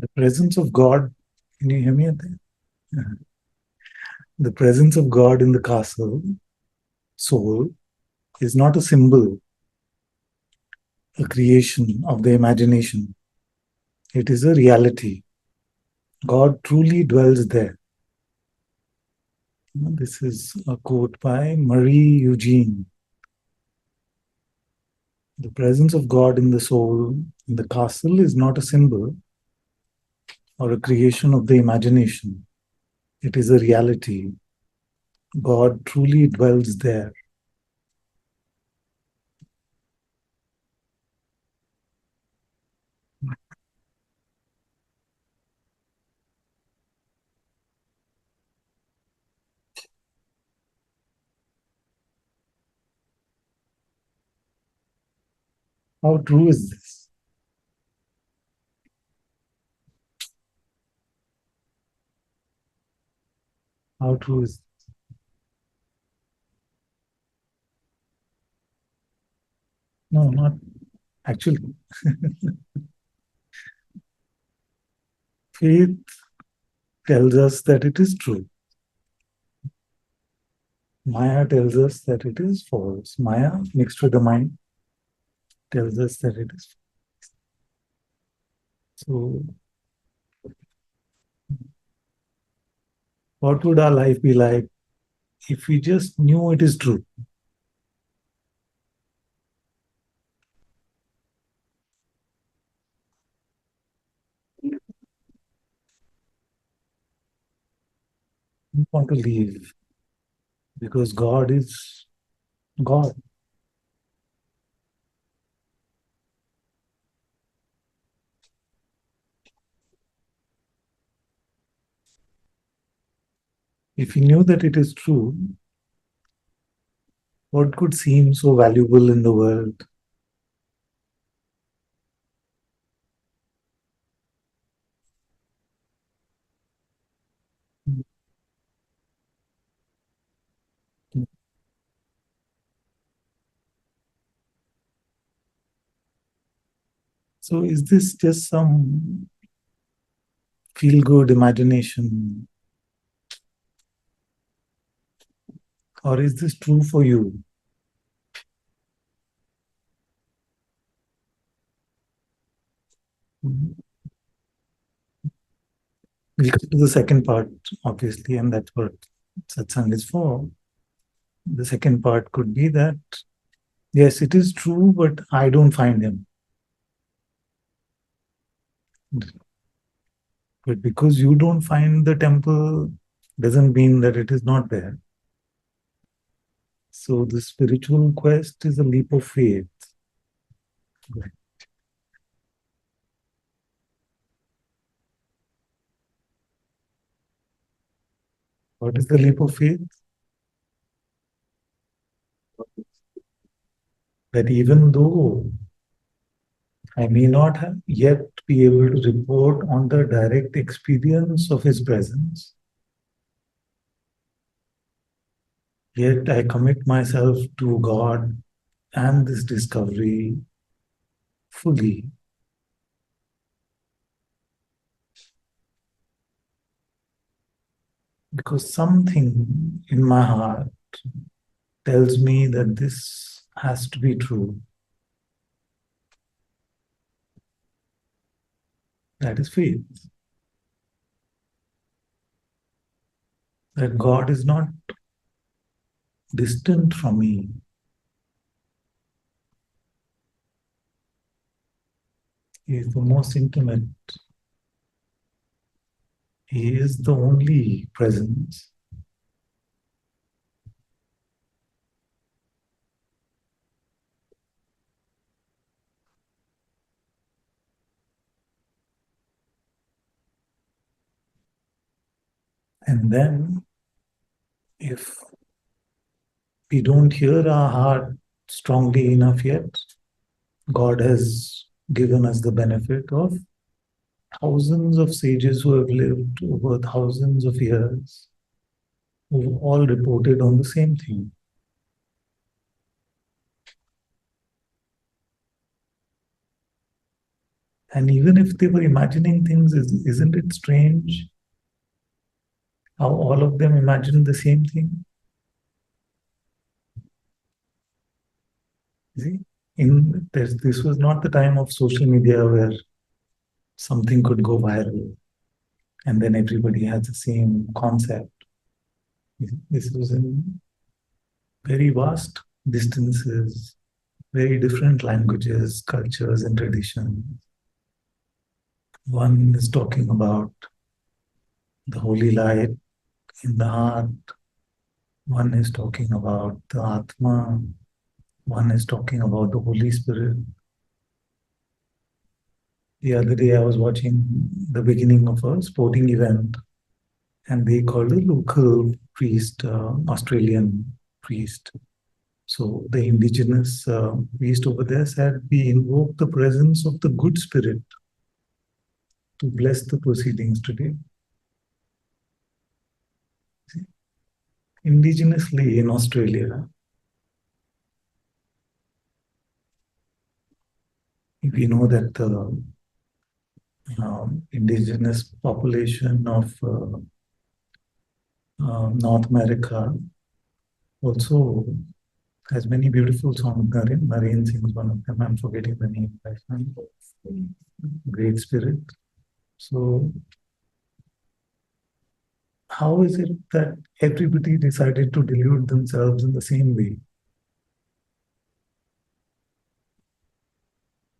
The presence of God, can you hear me at there? The presence of God in the castle, soul, is not a symbol, a creation of the imagination. It is a reality. God truly dwells there. This is a quote by Marie Eugene. The presence of God in the soul, in the castle, is not a symbol or a creation of the imagination. It is a reality. God truly dwells there. How true is this? How true is this? No, not actually. Faith tells us that it is true. Maya tells us that it is false. Maya, mixed with the mind, tells us that it is false. So, what would our life be like if we just knew it is true? We want to leave because God is God. If we knew that it is true, what could seem so valuable in the world? So, is this just some feel good imagination, or is this true for you? We'll get to the second part, obviously, and that's what satsang is for. The second part could be that, yes, it is true, but I don't find him. But because you don't find the temple, doesn't mean that it is not there. So the spiritual quest is a leap of faith. What is the leap of faith? That even though I may not have yet be able to report on the direct experience of his presence, yet I commit myself to God and this discovery fully, because something in my heart tells me that this has to be true. That is faith. That God is not distant from me. He is the most intimate. He is the only presence. And then, if we don't hear our heart strongly enough yet, God has given us the benefit of thousands of sages who have lived over thousands of years, who all reported on the same thing. And even if they were imagining things, isn't it strange how all of them imagined the same thing? See, this was not the time of social media where something could go viral and then everybody has the same concept. This was in very vast distances, very different languages, cultures, and traditions. One is talking about the holy light in the heart, one is talking about the Atma, one is talking about the Holy Spirit. The other day, I was watching the beginning of a sporting event, and they called a local priest, Australian priest. So the indigenous priest over there said, "We invoke the presence of the good spirit to bless the proceedings today." Indigenously in Australia, we know that the indigenous population of North America also has many beautiful songs. Naren sings one of them. I'm forgetting the name right now. Great Spirit. So, how is it that everybody decided to delude themselves in the same way?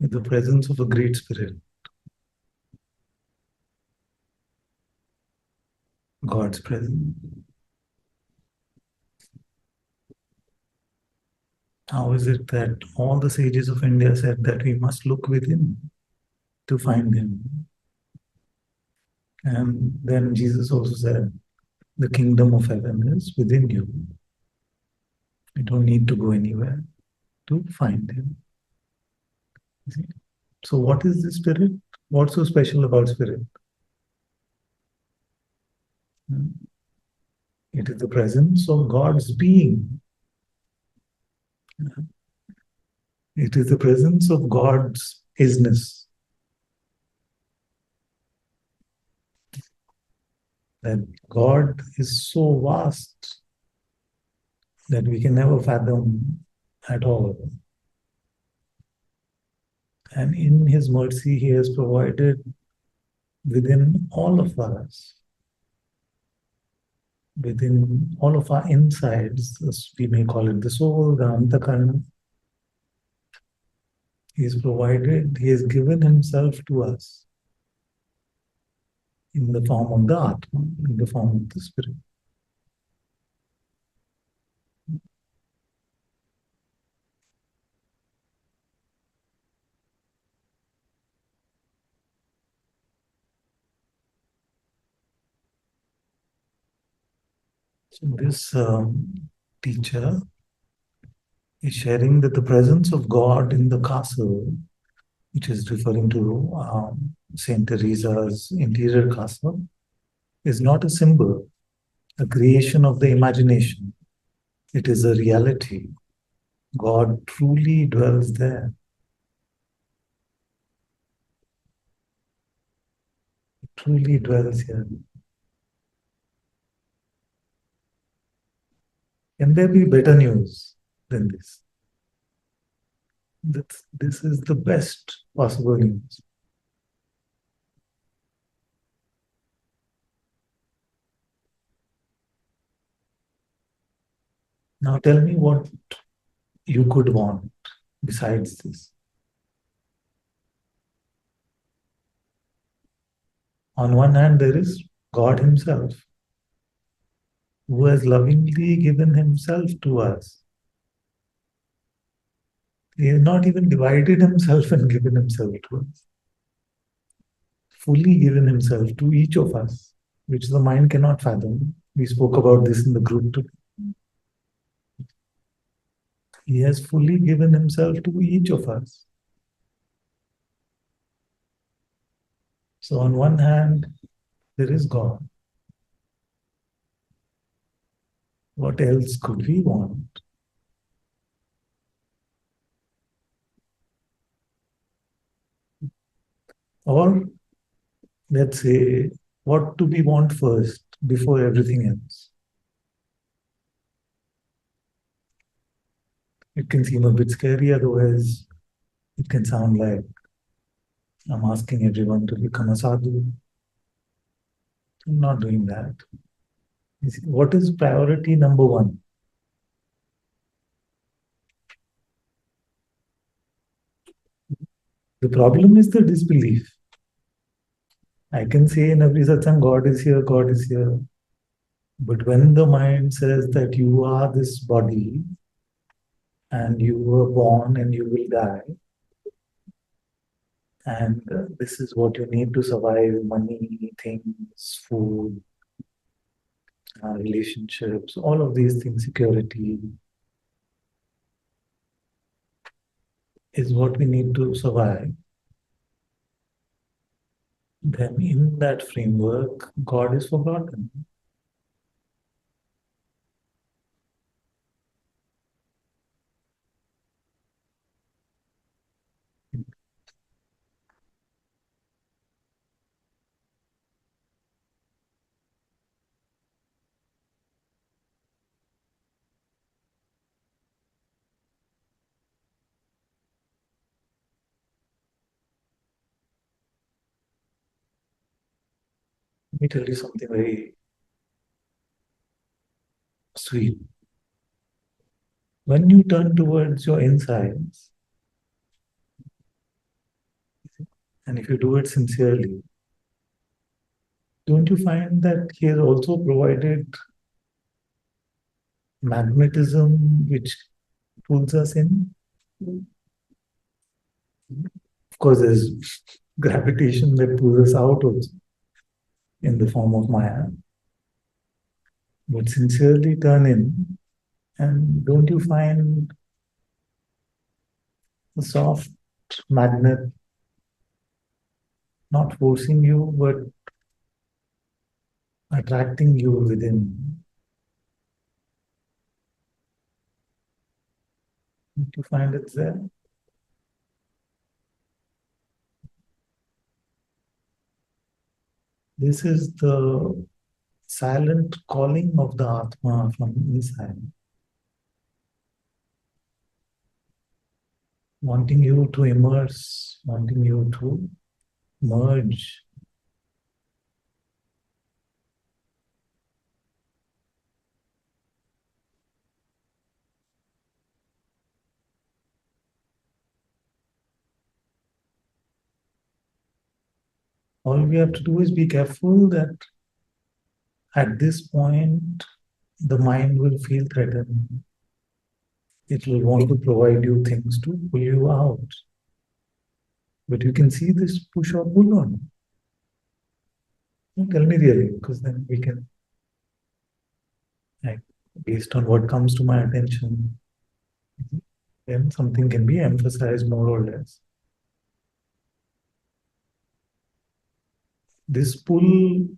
With the presence of a great spirit, God's presence. How is it that all the sages of India said that we must look within to find Him? And then Jesus also said, the kingdom of heaven is within you. You don't need to go anywhere to find Him. See? So, what is the spirit? What's so special about spirit? It is the presence of God's being. It is the presence of God's isness. That God is so vast that we can never fathom at all. And in His mercy, He has provided within all of us, within all of our insides, as we may call it the soul, the Ananta-Karna. He has provided, He has given Himself to us in the form of the Atma, in the form of the Spirit. So this teacher is sharing that the presence of God in the castle, which is referring to Saint Teresa's interior castle, is not a symbol, a creation of the imagination. It is a reality. God truly dwells there. He truly dwells here. Can there be better news than this? This is the best possible news. Now tell me what you could want besides this. On one hand, there is God Himself, who has lovingly given Himself to us. He has not even divided Himself and given Himself to us. Fully given Himself to each of us, which the mind cannot fathom. We spoke about this in the group today. He has fully given Himself to each of us. So on one hand, there is God. What else could we want? Or let's say, what do we want first before everything else? It can seem a bit scary, otherwise, it can sound like I'm asking everyone to become a sadhu. I'm not doing that. You see, what is priority number one? The problem is the disbelief. I can say in every satsang, God is here, God is here. But when the mind says that you are this body and you were born and you will die, and this is what you need to survive money, things, food, relationships, all of these things, security is what we need to survive. Then, in that framework, God is forgotten. Let me tell you something very sweet. When you turn towards your insides, and if you do it sincerely, don't you find that He has also provided magnetism which pulls us in? Of course, there's gravitation that pulls us out also in the form of Maya. But sincerely turn in, and don't you find a soft magnet not forcing you but attracting you within? Don't you find it there? This is the silent calling of the Atma from inside, wanting you to immerse, wanting you to merge. All we have to do is be careful that at this point, the mind will feel threatened. It will want to provide you things to pull you out. But you can see this push or pull on. Don't tell me really, because then we can, like, based on what comes to my attention, then something can be emphasized more or less. This pull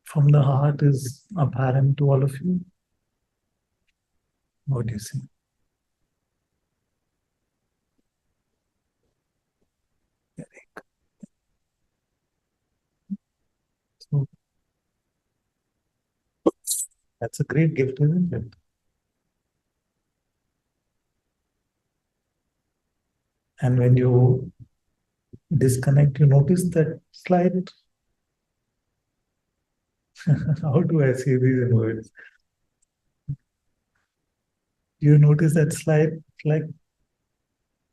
from the heart is apparent to all of you. What do you see? So that's a great gift, isn't it? And when you disconnect, you notice that slight, how do I say these in words? You notice that slight, like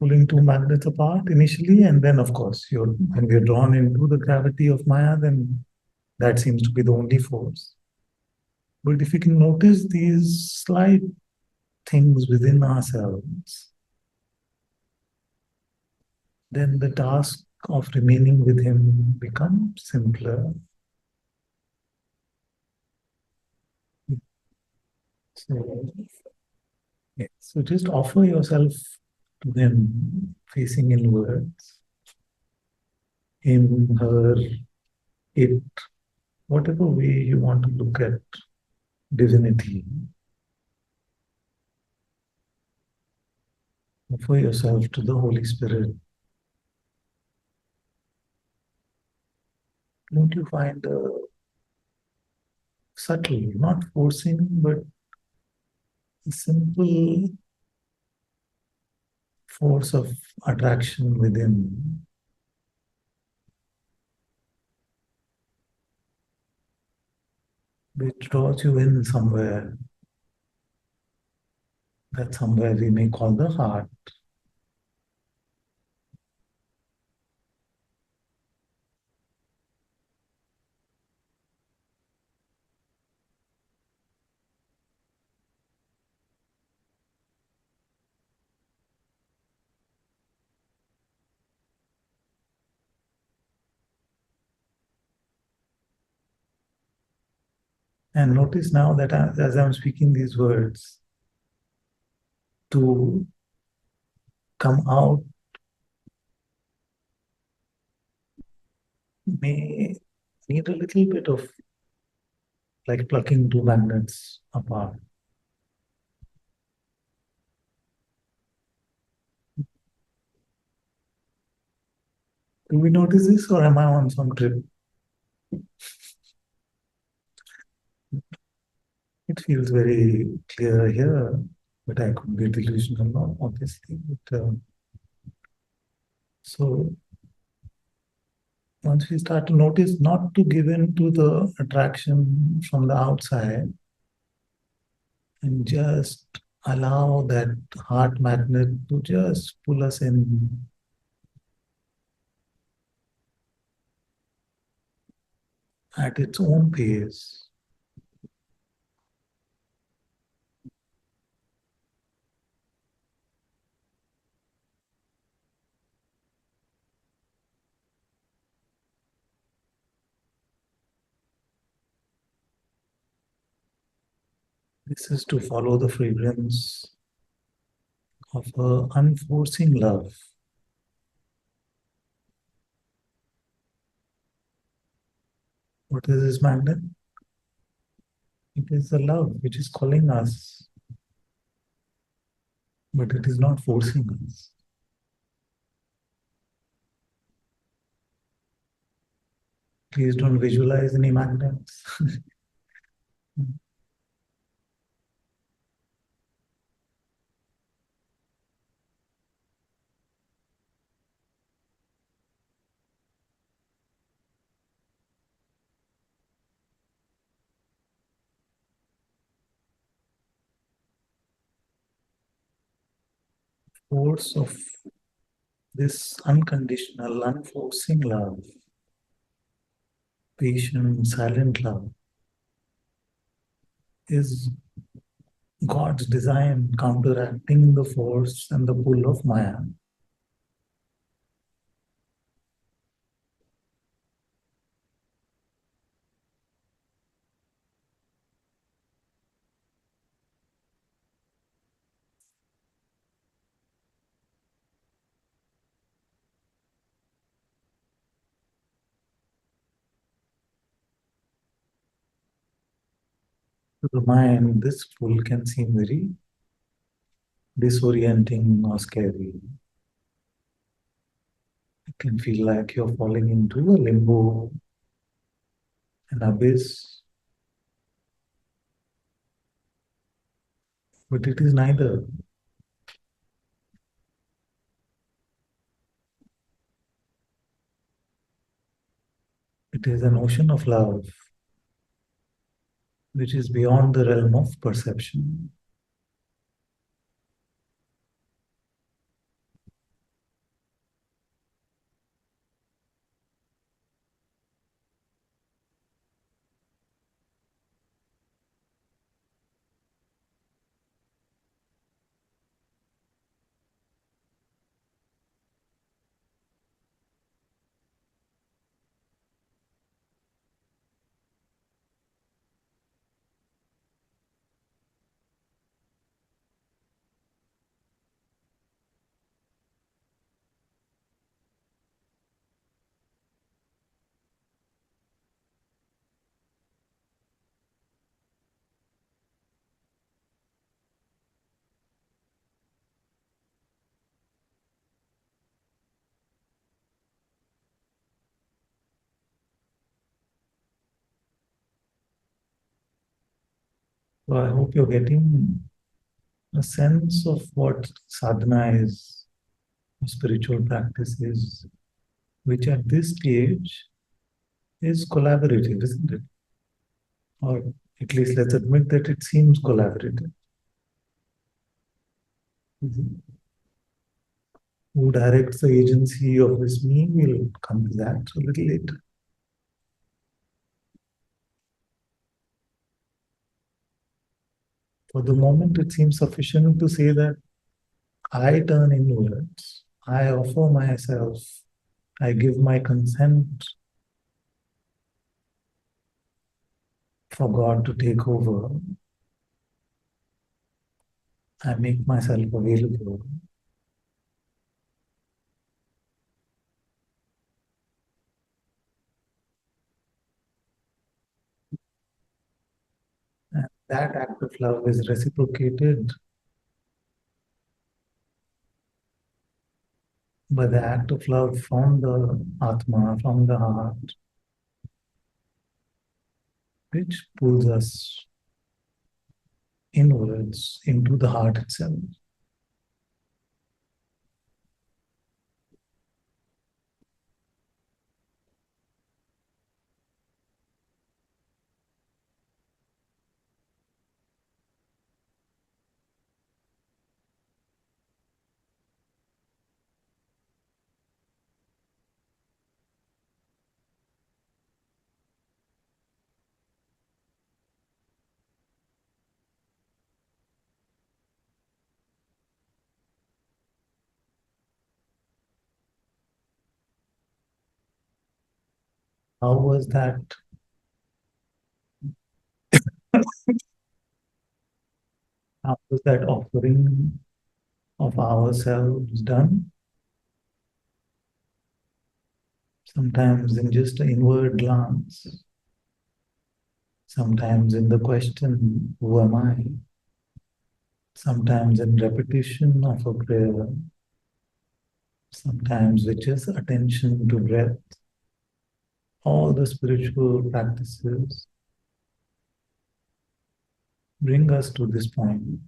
pulling two magnets apart initially, and then, of course, when we're drawn into the gravity of Maya, then that seems to be the only force. But if we can notice these slight things within ourselves, then the task of remaining with Him becomes simpler. So, yeah. So just offer yourself to Him, facing inwards, Him, her, it, whatever way you want to look at divinity. Offer yourself to the Holy Spirit. don't you find subtle, not forcing, but a simple force of attraction within, which draws you in somewhere, that somewhere we may call the heart. And notice now that as I'm speaking these words, to come out may need a little bit of like plucking two magnets apart. Do we notice this, or am I on some trip? It feels very clear here, but I could be delusional, obviously. So once we start to notice, not to give in to the attraction from the outside, and just allow that heart magnet to just pull us in at its own pace. This is to follow the fragrance of unforcing love. What is this magnet? It is the love which is calling us, but it is not forcing us. Please don't visualize any magnets. Force of this unconditional, unforcing love, patient, silent love, is God's design counteracting the force and the pull of Maya. To the mind, this pull can seem very disorienting or scary. It can feel like you're falling into a limbo, an abyss, but it is neither. It is an ocean of love, which is beyond the realm of perception. So I hope you're getting a sense of what sadhana is, spiritual practice is, which at this stage is collaborative, isn't it? Or at least let's admit that it seems collaborative. Mhm. Who directs the agency of this me? We'll come to that a little later. For the moment, it seems sufficient to say that I turn inwards, I offer myself, I give my consent for God to take over, I make myself available. And that act of love is reciprocated by the act of love from the Atma, from the heart, which pulls us inwards into the heart itself. How was that? How was that offering of ourselves done? Sometimes in just an inward glance, sometimes in the question, who am I? Sometimes in repetition of a prayer, sometimes with just attention to breath. All the spiritual practices bring us to this point.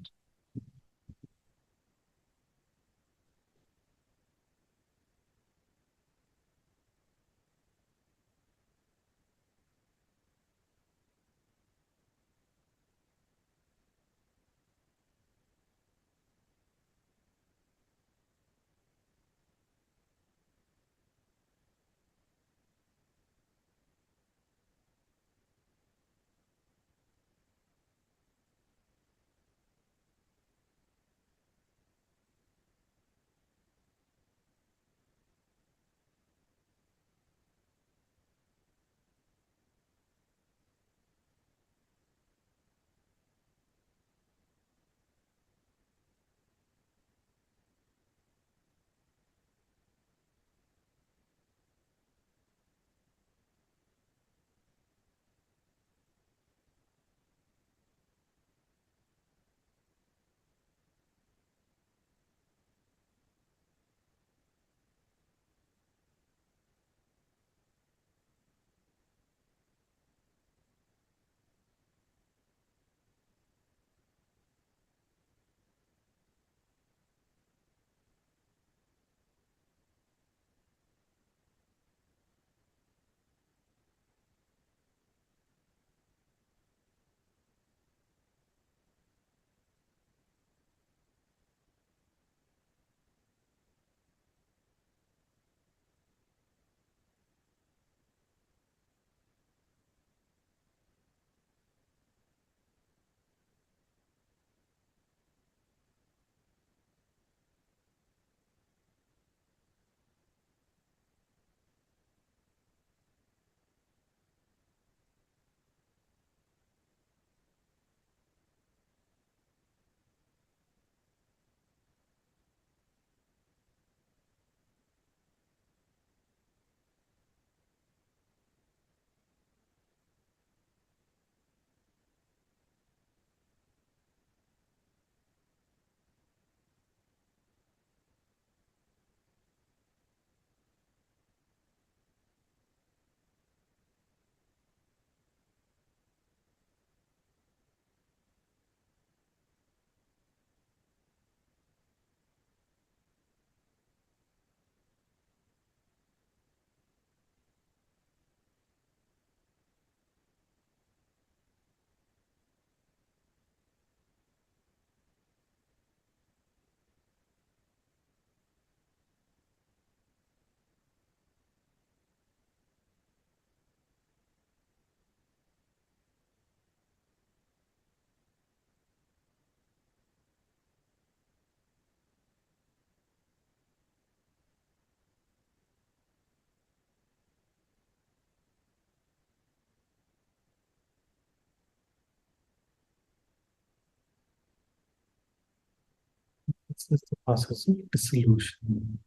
This is the process of dissolution.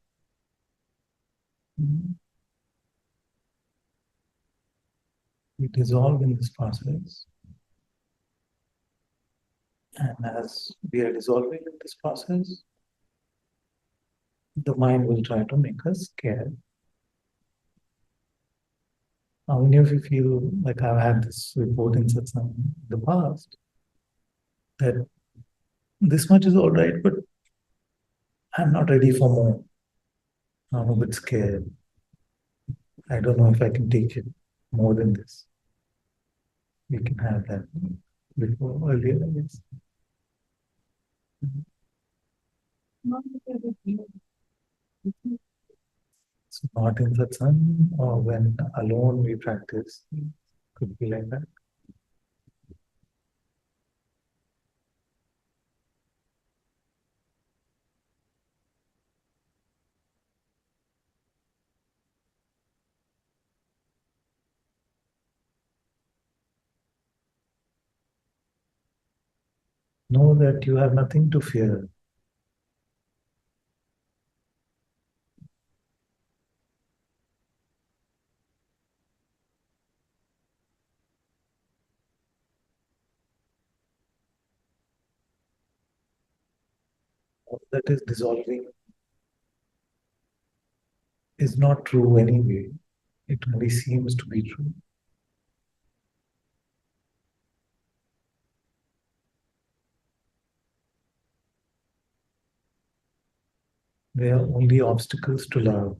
We dissolve in this process, and as we are dissolving in this process, the mind will try to make us scared. How many of you feel like I've had this report in Satsang in the past that this much is all right, but I'm not ready for more. I'm a bit scared. I don't know if I can take it more than this. We can have that before earlier, I guess. So not in Satsang or when alone we practice. Could be like that. Know that you have nothing to fear. All that is dissolving is not true anyway. It only seems to be true. They are only obstacles to love.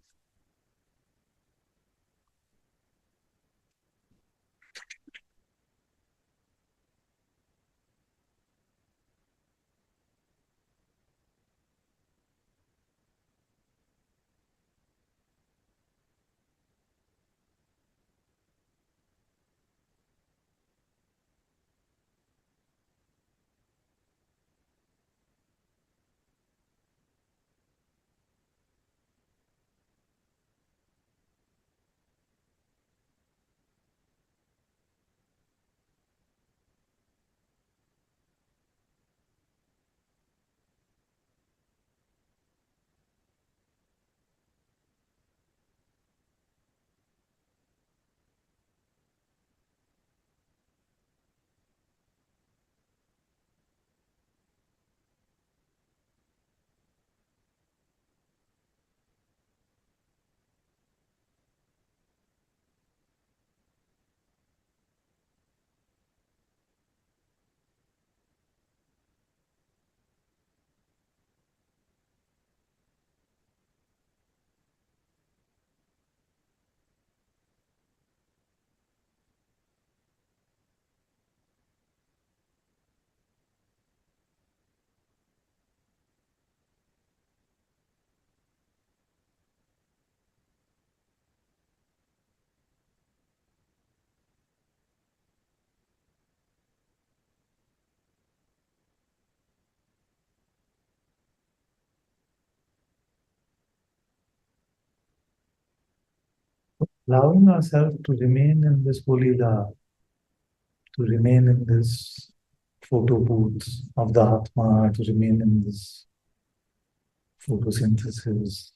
Allowing ourselves to remain in this holy love, to remain in this photo booth of the Atma, to remain in this photosynthesis,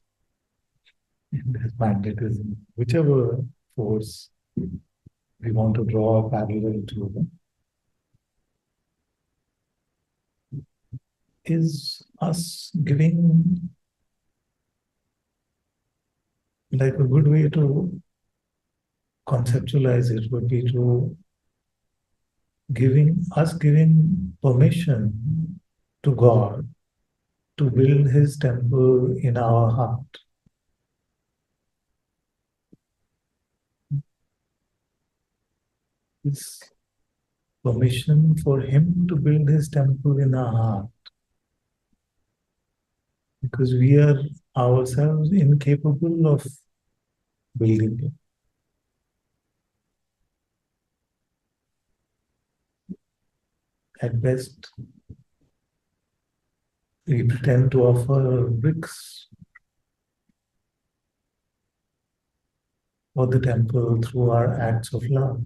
in this magnetism, whichever force we want to draw a parallel to, is us giving, like a good way to conceptualize it would be to giving permission to God to build his temple in our heart. It's permission for him to build his temple in our heart. Because we are ourselves incapable of building it. At best, we pretend to offer bricks for the temple through our acts of love.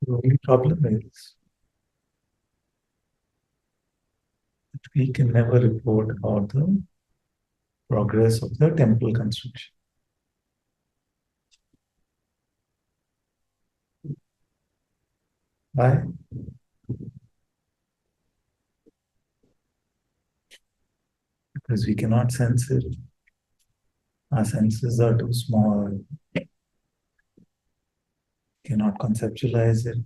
The only problem is that we can never report about the progress of the temple construction. Why? Because we cannot sense it. Our senses are too small, cannot conceptualize it.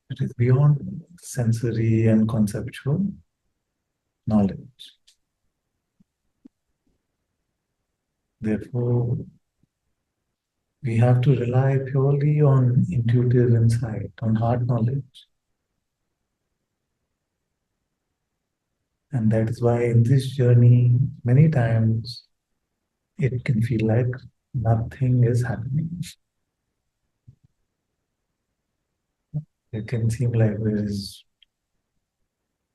It is beyond sensory and conceptual knowledge. Therefore, we have to rely purely on intuitive insight, on heart knowledge. And that is why in this journey, many times it can feel like nothing is happening. It can seem like there is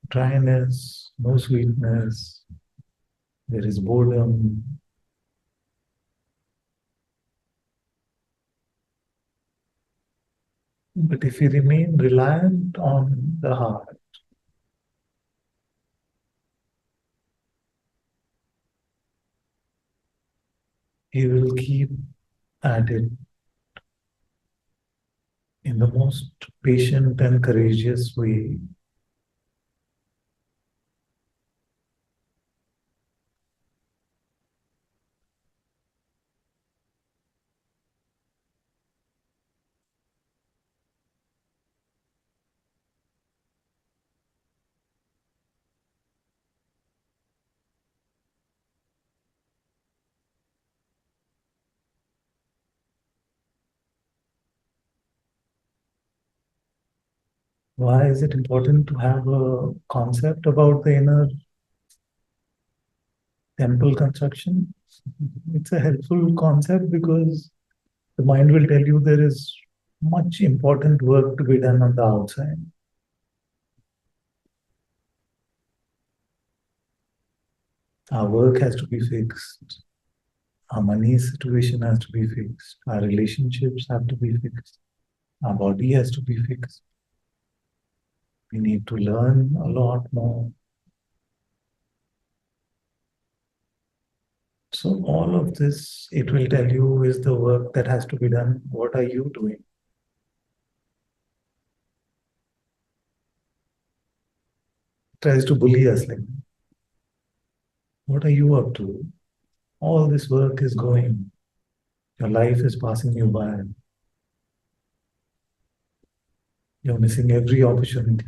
dryness, no sweetness, there is boredom. But if we remain reliant on the heart, he will keep at it in the most patient and courageous way. Why is it important to have a concept about the inner temple construction? It's a helpful concept because the mind will tell you there is much important work to be done on the outside. Our work has to be fixed. Our money situation has to be fixed. Our relationships have to be fixed. Our body has to be fixed. We need to learn a lot more. So all of this, it will tell you is the work that has to be done. What are you doing? Tries to bully us like, what are you up to? All this work is going. Your life is passing you by. You're missing every opportunity.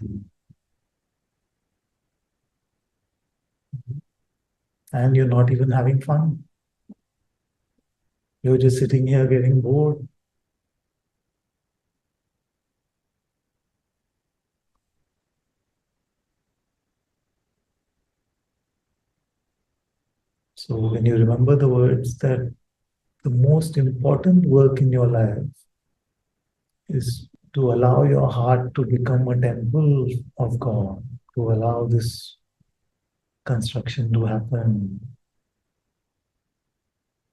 And you're not even having fun. You're just sitting here getting bored. So when you remember the words that the most important work in your life is to allow your heart to become a temple of God, to allow this construction to happen.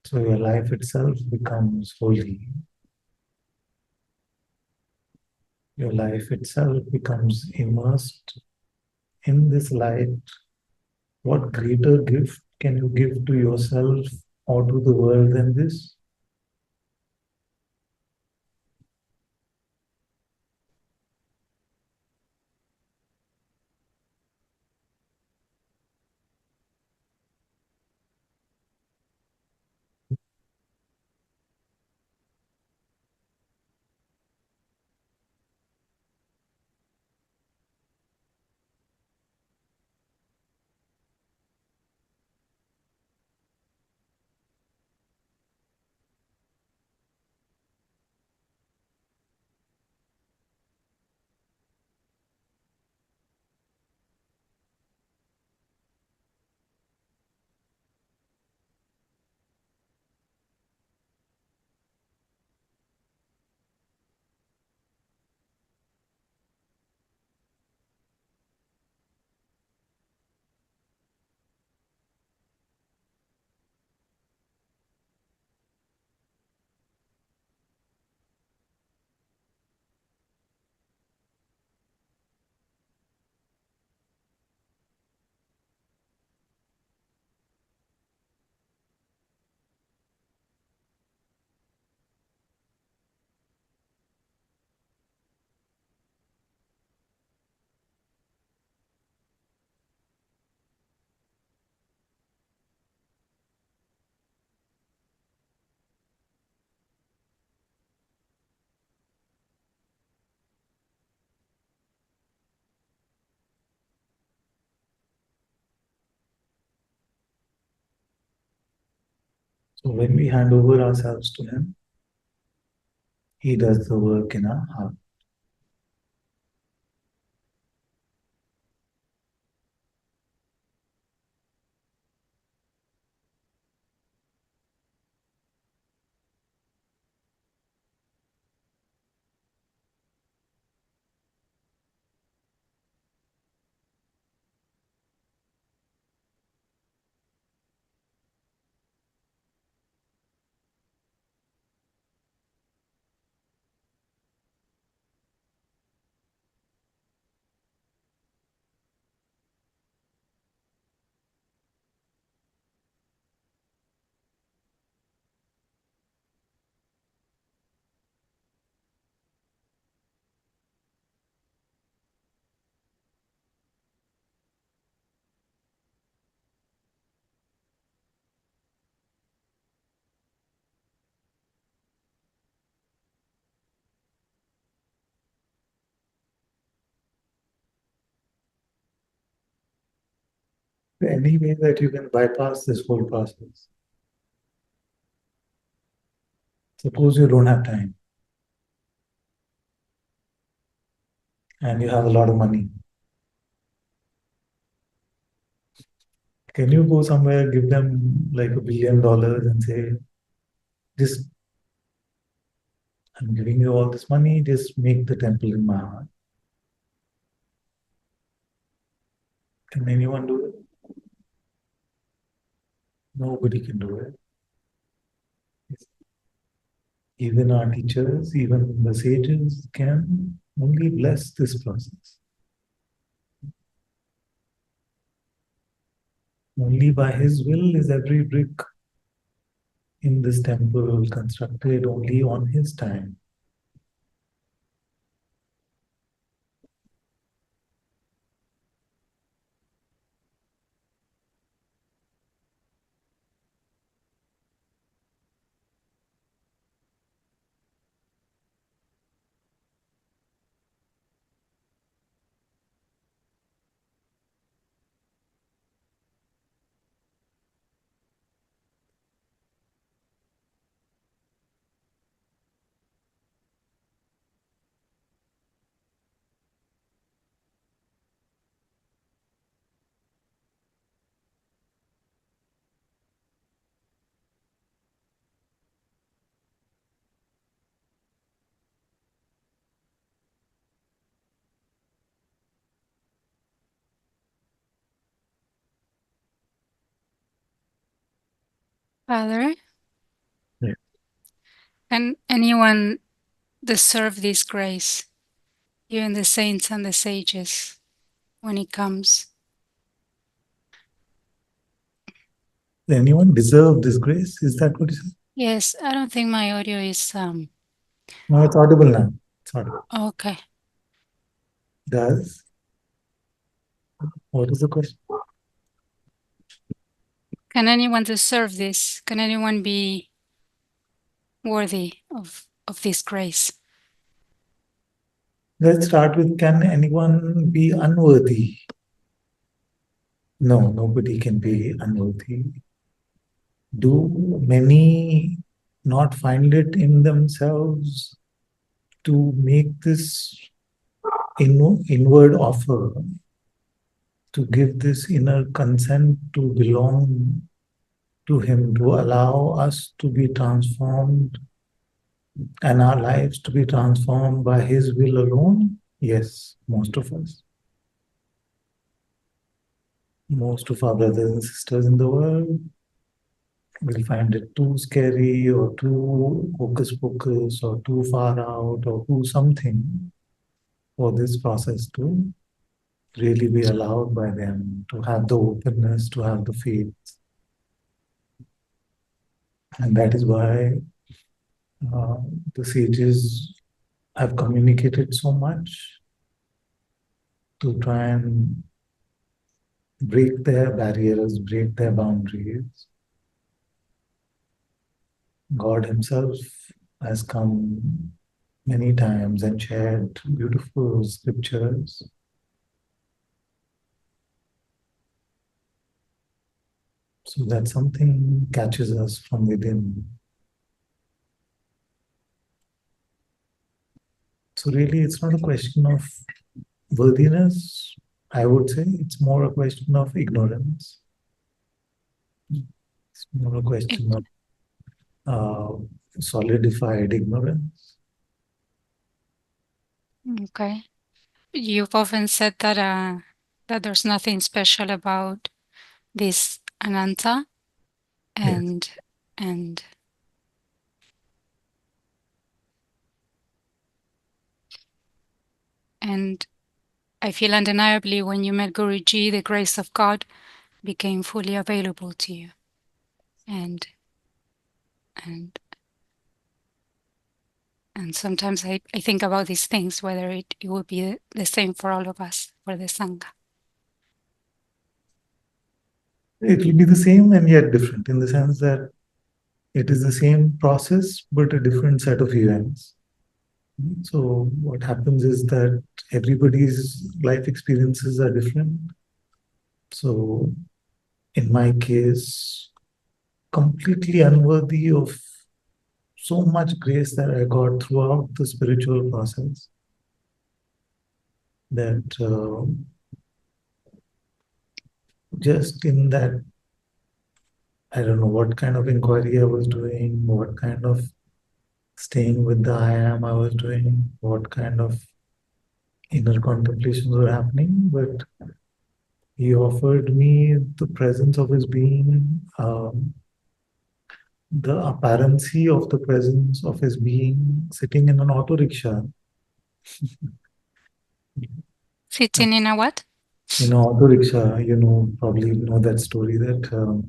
So your life itself becomes holy. Your life itself becomes immersed in this light. What greater gift can you give to yourself or to the world than this? So when we hand over ourselves to Him, He does the work in our heart. Any way that you can bypass this whole process. Suppose you don't have time and you have a lot of money. Can you go somewhere, give them like $1 billion and say, just I'm giving you all this money, just make the temple in my heart? Can anyone do it? Nobody can do it. Even our teachers, even the sages can only bless this process. Only by His will is every brick in this temple constructed, only on His time. Father, Yeah. can anyone deserve this grace, even the saints and the sages, when it comes? Anyone deserve this grace? Is that what you said? Yes, I don't think my audio is No, it's audible now. It's audible. okay. Does? What is the question? Can anyone deserve this? Can anyone be worthy of this grace? Let's start with, can anyone be unworthy? No, nobody can be unworthy. Do many not find it in themselves to make this inward offer, to give this inner consent to belong to Him, to allow us to be transformed and our lives to be transformed by His will alone? Yes, most of us. Most of our brothers and sisters in the world will find it too scary or too hocus pocus or too far out or too something for this process to really be allowed by them, to have the openness, to have the faith. And that is why uh, the sages have communicated so much to try and break their barriers, break their boundaries. God Himself has come many times and shared beautiful scriptures. so that something catches us from within. So really, it's not a question of worthiness. I would say it's more a question of ignorance. It's more a It, question of uh, solidified ignorance. okay. You've often said that there's nothing special about this Ananta, Yes. and and and I feel undeniably when you met Guruji, the grace of God became fully available to you. And and and sometimes I think about these things, whether it would be the same for all of us, for the Sangha. It will be the same and yet different in the sense that it is the same process but a different set of events. So, what happens is that everybody's life experiences are different. So, in my case, completely unworthy of so much grace that I got throughout the spiritual process that just in that, I don't know what kind of inquiry I was doing, what kind of staying with the I am I was doing, what kind of inner contemplations were happening, but he offered me the presence of his being, the apparency of the presence of his being sitting in an auto rickshaw. Sitting in a what? In an auto rickshaw, probably know that story that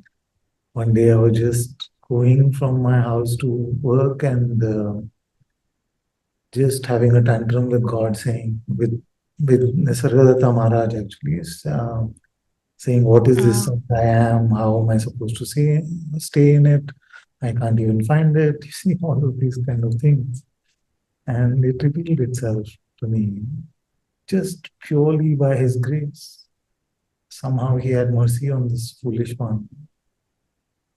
one day I was just going from my house to work and just having a tantrum with God, saying with Nisargadatta Maharaj actually, saying, "What is this Oh, I am? How am I supposed to stay in it? I can't even find it." You see, all of these kind of things, and it revealed itself to me just purely by His grace. Somehow He had mercy on this foolish one,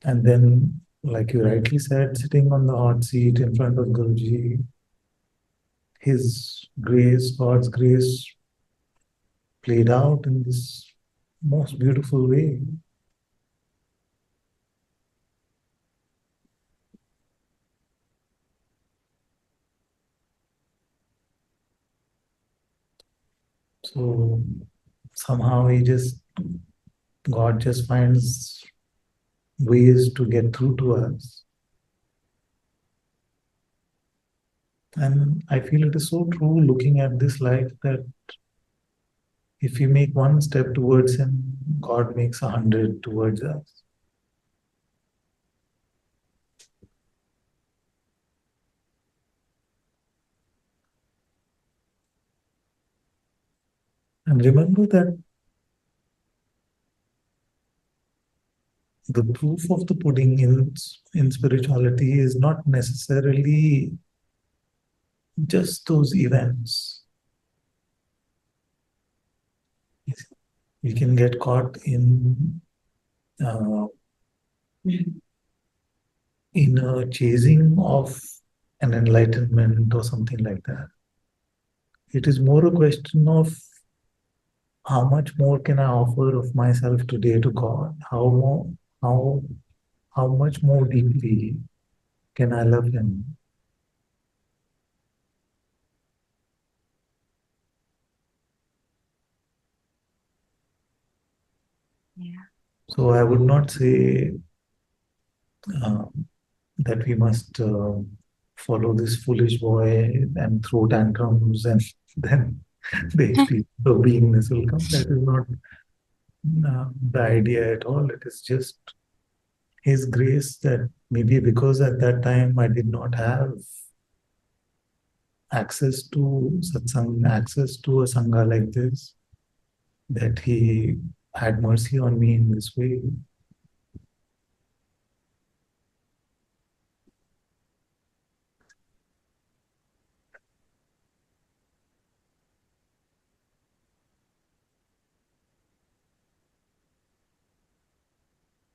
and then, like you rightly said, sitting on the hot seat in front of Guruji, His grace, God's grace, played out in this most beautiful way. So somehow God just finds ways to get through to us. And I feel it is so true looking at this life that if we make one step towards Him, God makes 100 towards us. And remember that the proof of the pudding in spirituality is not necessarily just those events. We can get caught uh, in a chasing of an enlightenment or something like that. It is more a question of how much more can I offer of myself today to God? How how much more deeply can I love Him? yeah. So I would not say uh, that we must follow this foolish boy and throw tantrums and then the experience of beingness will come. That is not the idea at all. It is just His grace that maybe because at that time I did not have access to satsang, access to a sangha like this, that He had mercy on me in this way.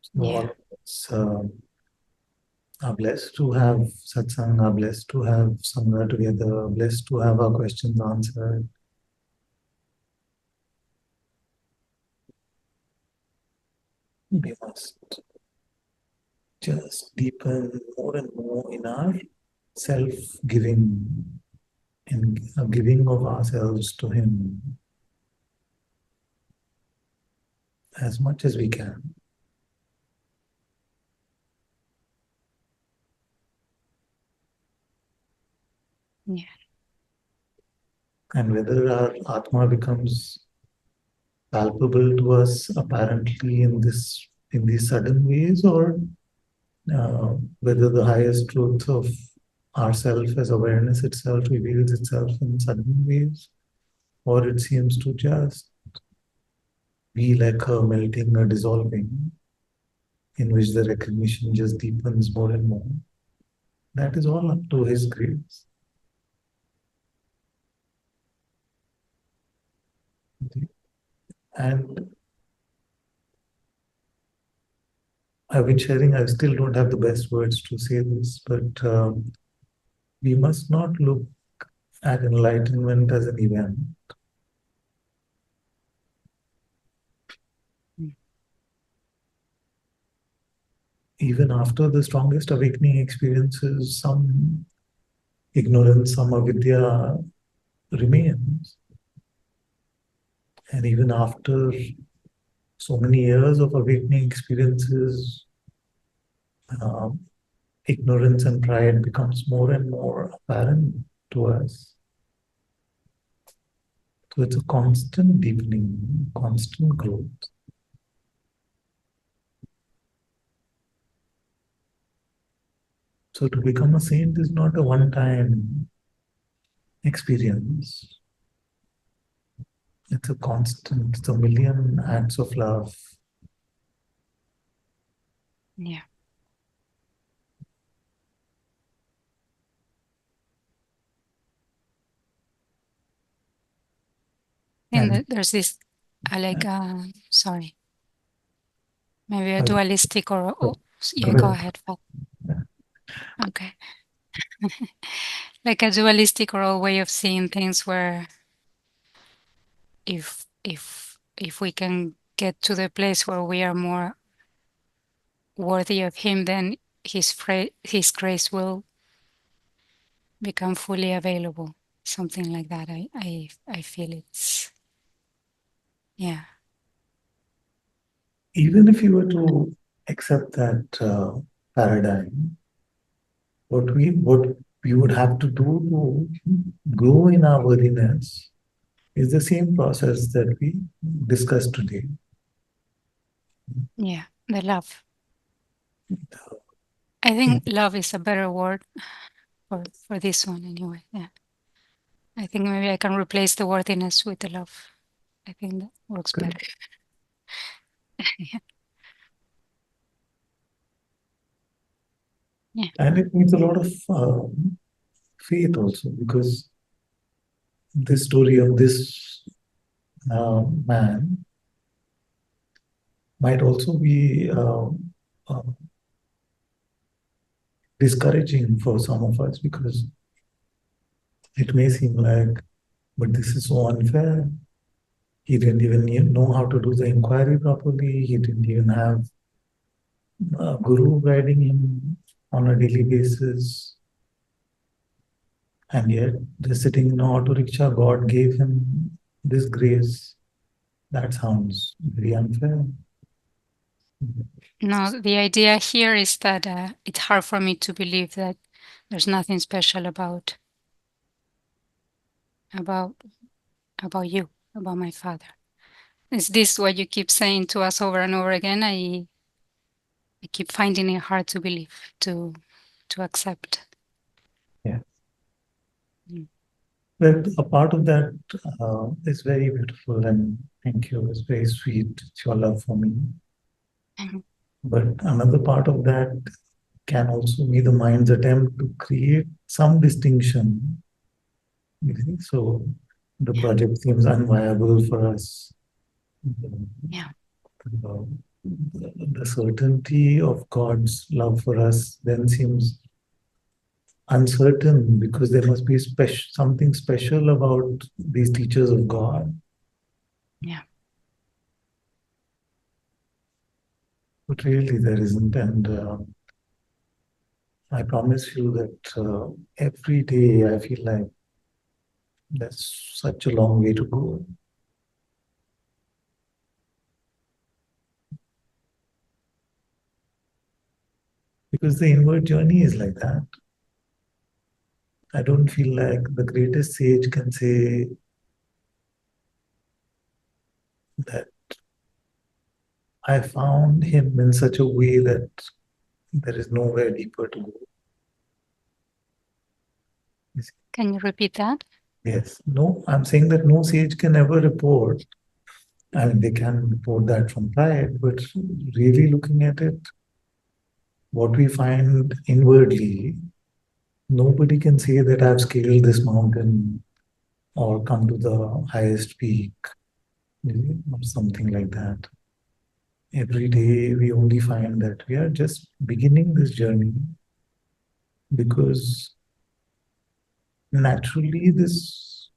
So all Yeah. of us are blessed to have satsang, are blessed to have sangha together, blessed to have our questions answered. We must just deepen more and more in our self-giving, in giving of ourselves to Him as much as we can. Yeah. And whether our Atma becomes palpable to us apparently in these sudden ways, or whether the highest truth of ourself as awareness itself reveals itself in sudden ways, or it seems to just be like a melting or dissolving, in which the recognition just deepens more and more. That is all up to His grace. And I've been sharing, I still don't have the best words to say this, but we must not look at enlightenment as an event. Mm. Even after the strongest awakening experiences, some ignorance, some avidya remains. And even after so many years of awakening experiences, um, ignorance and pride becomes more and more apparent to us. So it's a constant deepening, constant growth. So to become a saint is not a one-time experience. It's a constant, it's a million acts of love. Yeah. And And there's this, like, sorry, maybe a uh, dualistic or, oh, go yeah, go ahead. ahead. Okay. Like a dualistic or a way of seeing things where if we can get to the place where we are more worthy of Him, then His grace will become fully available. Something like that. I feel it's, yeah. Even if you were to accept that paradigm, what we would have to do to grow in our worthiness is the same process that we discussed today. Yeah, the love. I think love is a better word for this one anyway. Yeah. I think maybe I can replace the worthiness with the love. I think that works better. Yeah. Yeah. And it needs a lot of faith also, because this story of this man might also be discouraging for some of us, because it may seem like, but this is so unfair. He didn't even know how to do the inquiry properly. He didn't even have a guru guiding him on a daily basis. And yet, just sitting in an auto rickshaw, God gave him this grace. That sounds very unfair. No, the idea here is that it's hard for me to believe that there's nothing special about about you, about my father. Is this what you keep saying to us over and over again? I keep finding it hard to believe, to accept. Yeah. Mm. But a part of that is very beautiful, and thank you. It's very sweet. It's your love for me. Mhm. But another part of that can also be the mind's attempt to create some distinction. You see? So the Yeah, project seems unviable for us. yeah, Uh, the certainty of God's love for us then seems uncertain, because there must be something special about these teachers of God. Yeah. But really, there isn't. And I promise you that every day I feel like there's such a long way to go. Because the inward journey is like that. I don't feel like the greatest sage can say that I found him in such a way that there is nowhere deeper to go. Can you repeat that? Yes. No, I'm saying that no sage can ever report. I mean, they can report that from pride, but really looking at it, what we find inwardly, nobody can say that I've scaled this mountain or come to the highest peak or something like that. Every day we only find that we are just beginning this journey, because naturally this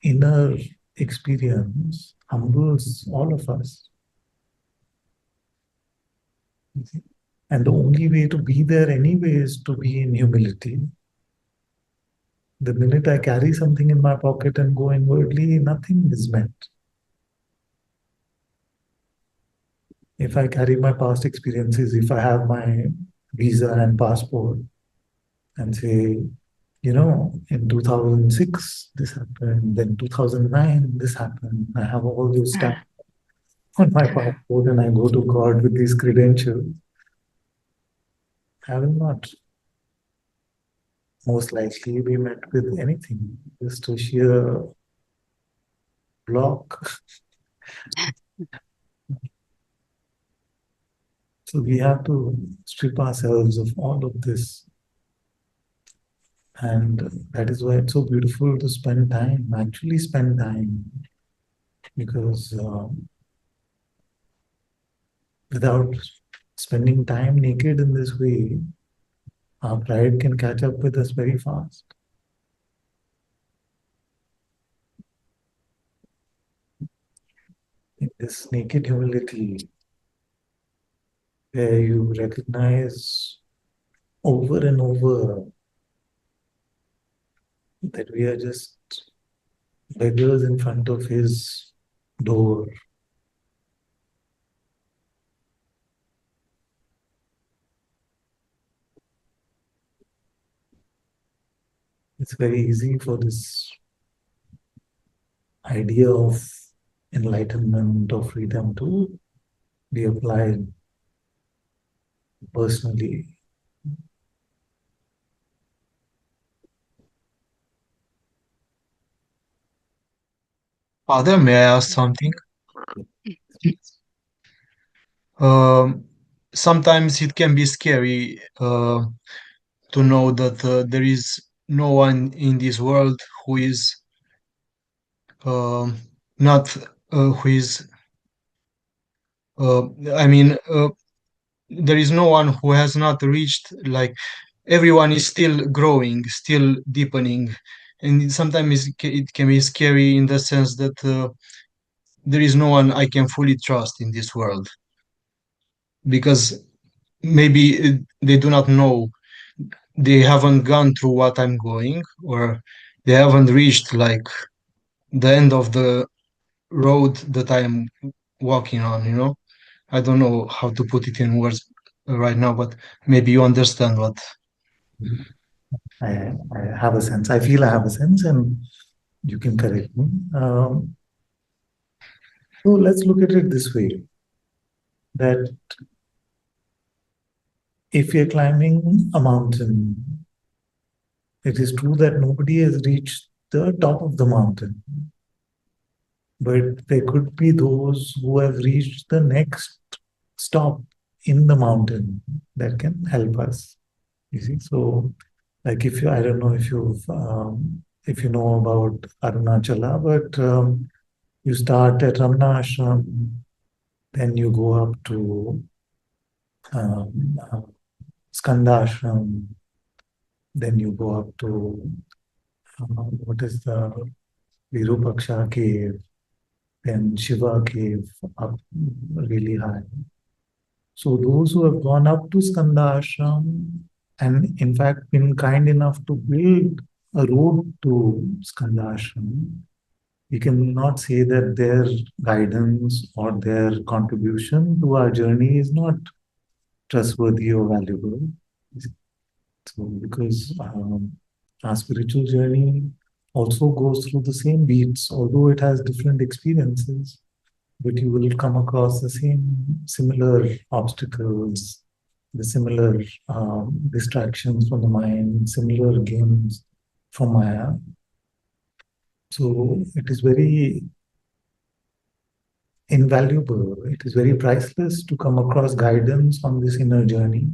inner experience humbles all of us. And the only way to be there anyway is to be in humility. The minute I carry something in my pocket and go inwardly, nothing is met. If I carry my past experiences, if I have my visa and passport and say, in 2006, this happened, then 2009, this happened, I have all those stamps Ah, on my ah, passport and I go to God with these credentials, I will not most likely be met with anything, just a sheer block. So we have to strip ourselves of all of this. And that is why it's so beautiful to spend time, actually spend time, because without spending time naked in this way, our pride can catch up with us very fast. In this naked humility, where you recognize over and over that we are just beggars in front of his door. It's very easy for this idea of enlightenment or freedom to be applied personally. Father, may I ask something? mm, Um, Sometimes it can be scary to know that there is no one in this world who is um not who is uh, I mean there is no one who has not reached, like, everyone is still growing, still deepening, and sometimes it can be scary in the sense that there is no one I can fully trust in this world, because maybe they do not know, they haven't gone through what I'm going, or they haven't reached, like, the end of the road that I'm walking on, you know? I don't know how to put it in words right now, but maybe you understand what. I have a sense. I feel I have a sense, and you can correct me. So let's look at it this way, that if you're climbing a mountain, it is true that nobody has reached the top of the mountain, but there could be those who have reached the next stop in the mountain that can help us. You see, so like if you, I don't know if you know about Arunachala, but you start at Ramna Ashram, Then you go up to Skandashram. Then you go up to what is the Virupaksha cave, then Shiva cave, up really high. So those who have gone up to Skanda Ashram and in fact been kind enough to build a road to Skanda Ashram, we cannot say that their guidance or their contribution to our journey is not trustworthy or valuable. So because our spiritual journey also goes through the same beats, although it has different experiences, but you will come across the same similar obstacles, the similar distractions from the mind, similar games from Maya. So it is very invaluable. It is very priceless to come across guidance on this inner journey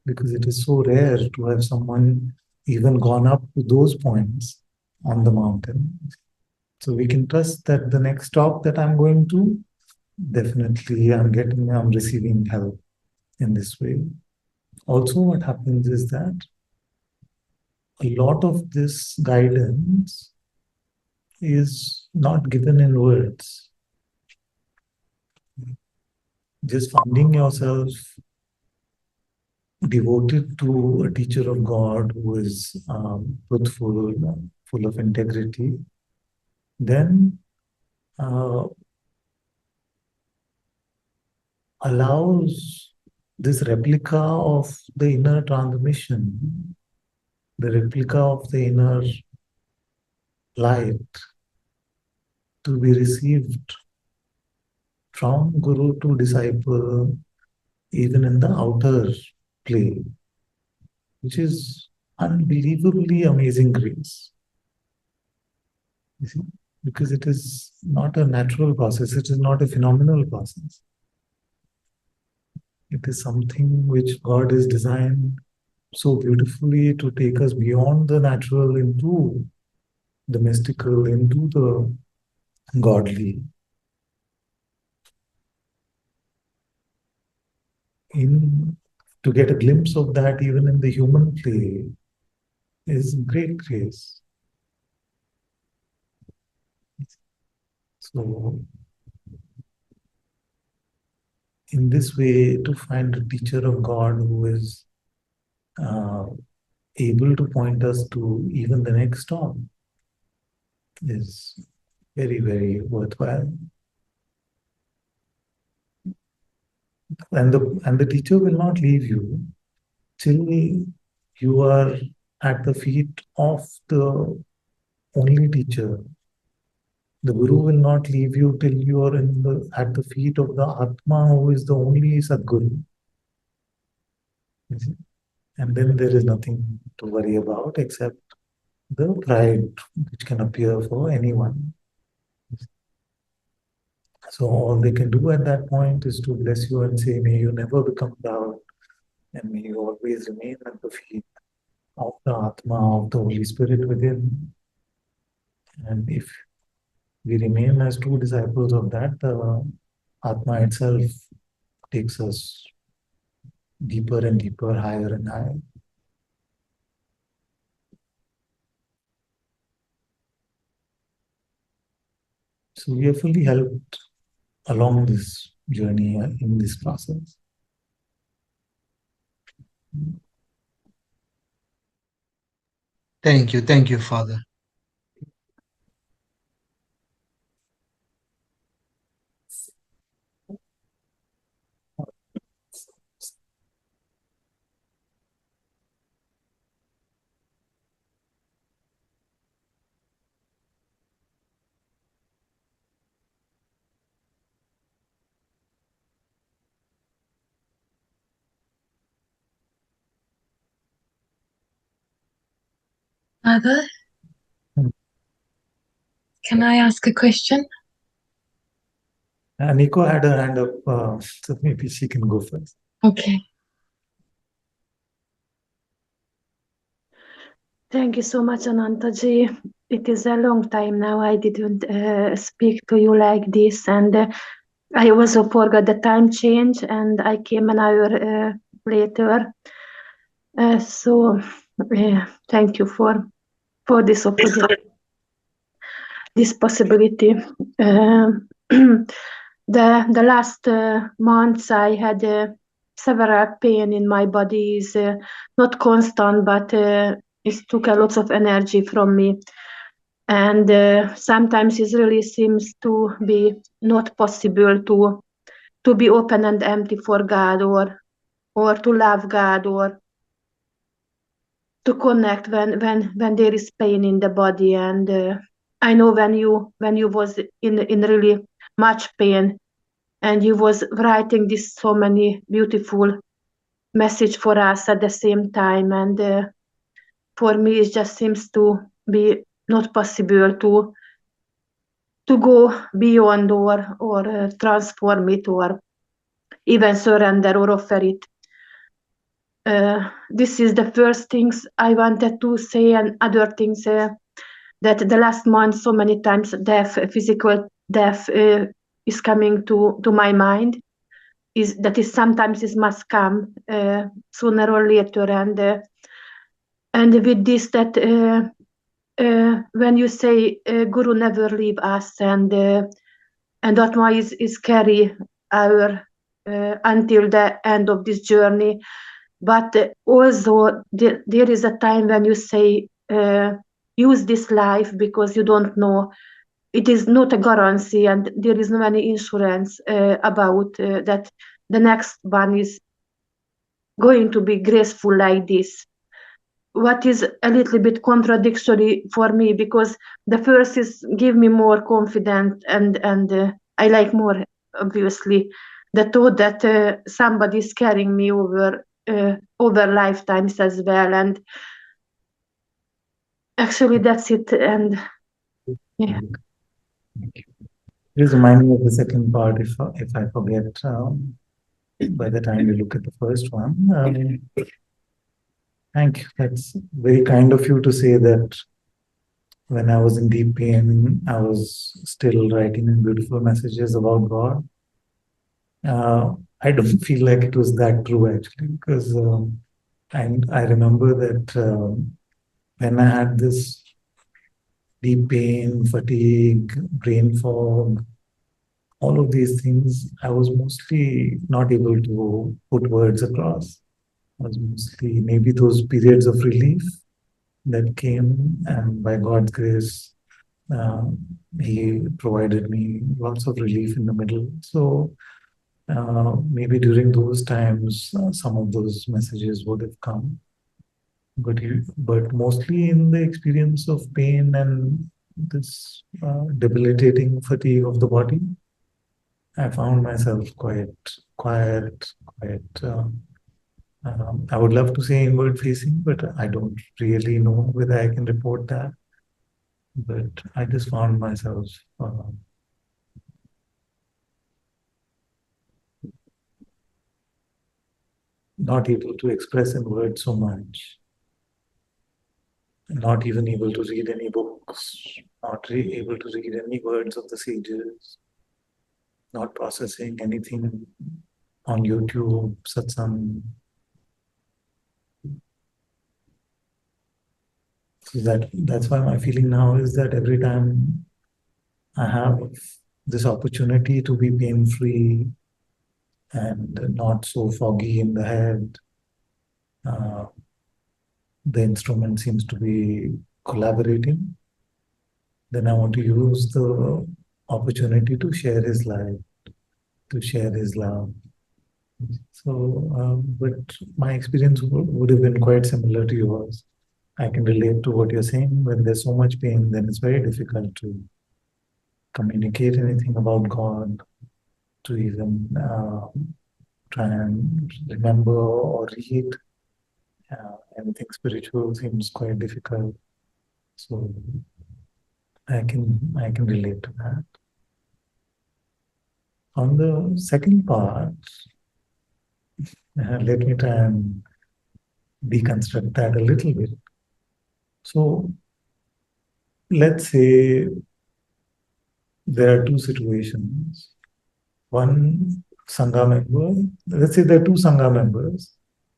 because it is so rare to have someone even gone up to those points on the mountain. So we can trust that the next stop that I'm going to, definitely I'm receiving help in this way. Also, what happens is that a lot of this guidance is not given in words. Just finding yourself devoted to a teacher of God who is truthful, full of integrity, then uh, allows this replica of the inner transmission, the replica of the inner light to be received from guru to disciple, even in the outer play, which is unbelievably amazing grace. You see, because it is not a natural process, it is not a phenomenal process. It is something which God has designed so beautifully to take us beyond the natural into the mystical, into the godly. To get a glimpse of that even in the human play is great grace. So in this way, to find a teacher of God who is uh, able to point us to even the next stop is very, very worthwhile. And the teacher will not leave you till you are at the feet of the only teacher. The Guru will not leave you till you are at the feet of the Atma who is the only Sadguru. And then there is nothing to worry about except the pride which can appear for anyone. So all they can do at that point is to bless you and say, may you never become proud and may you always remain at the feet of the Atma, of the Holy Spirit within. And if we remain as true disciples of that, the Atma itself takes us deeper and deeper, higher and higher. So we are fully helped along this journey in this process. Thank you, Father. Mother, can I ask a question? Nico had her hand up, so maybe she can go first. Okay. Thank you so much, Ananta-ji. It is a long time now I didn't speak to you like this, and I also forgot the time change, and I came an hour later. So thank you for this opportunity, this possibility. The last months I had several pain in my body, is not constant, but it took a lot of energy from me, and sometimes it really seems to be not possible to be open and empty for God, or to love God, or to connect when there is pain in the body. And I know when you was in really much pain, and you was writing this so many beautiful message for us at the same time, and for me it just seems to be not possible to go beyond, or transform it, or even surrender or offer it. This is the first things I wanted to say, and other things that the last month so many times death, physical death, is coming to my mind. Is that is sometimes it must come sooner or later, and with this that when you say Guru never leave us, and Atma is carry our until the end of this journey. But also there is a time when you say use this life, because you don't know, it is not a guarantee, and there is no any insurance about that the next one is going to be graceful like this. What is a little bit contradictory for me, because the first is give me more confidence, and I like more, obviously, the thought that somebody is carrying me over lifetimes as well. And actually that's it. And yeah. Please remind me of the second part if I forget by the time we look at the first one. Thank you. That's very kind of you to say that when I was in deep pain, I was still writing beautiful messages about God. I don't feel like it was that true actually, because I remember that when I had this deep pain, fatigue, brain fog, all of these things, I was mostly not able to put words across. I was mostly maybe those periods of relief that came, and by God's grace, uh, He provided me lots of relief in the middle. So maybe during those times, some of those messages would have come. But mostly in the experience of pain and this debilitating fatigue of the body, I found myself quite quiet, quite. I would love to say inward facing, but I don't really know whether I can report that. But I just found myself not able to express in words so much, not even able to read any books, not able to read any words of the sages, not processing anything on YouTube, Satsang. So that's why my feeling now is that every time I have this opportunity to be pain-free and not so foggy in the head, the instrument seems to be collaborating. Then I want to use the opportunity to share his life, to share his love. So, but my experience would have been quite similar to yours. I can relate to what you're saying. When there's so much pain, then it's very difficult to communicate anything about God, to even try and remember or read. Anything spiritual seems quite difficult. So I can relate to that. On the second part, let me try and deconstruct that a little bit. So let's say there are two situations. one Sangha member, let's say there are two Sangha members,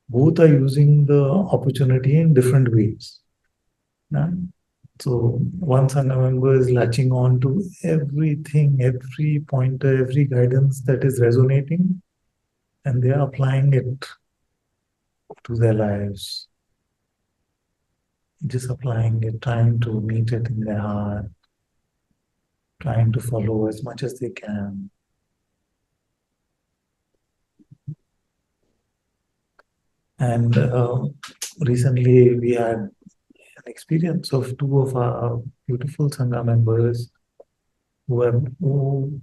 both are using the opportunity in different ways. Yeah? So one Sangha member is latching on to everything, every pointer, every guidance that is resonating, and they are applying it to their lives. Just applying it, trying to meet it in their heart, trying to follow as much as they can. And recently we had an experience of two of our beautiful Sangha members who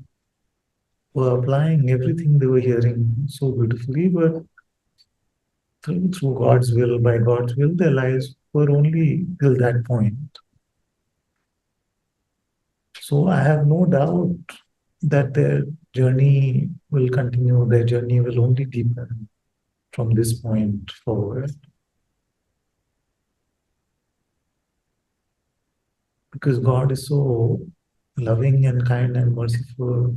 were applying everything they were hearing so beautifully, but through God's will, by God's will, their lives were only till that point. So I have no doubt that their journey will continue, their journey will only deepen from this point forward. Because God is so loving and kind and merciful,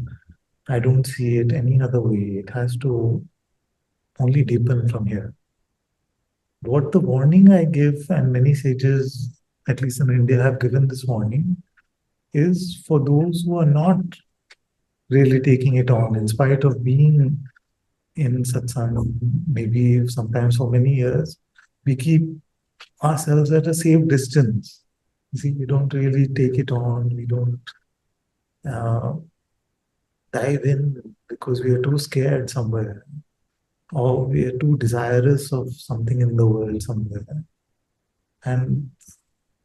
I don't see it any other way. It has to only deepen from here. What the warning I give, and many sages, at least in India, have given this warning, is for those who are not really taking it on, in spite of being in satsang, maybe sometimes for many years, we keep ourselves at a safe distance. See, we don't really take it on, we don't uh, dive in because we are too scared somewhere, or we are too desirous of something in the world somewhere. And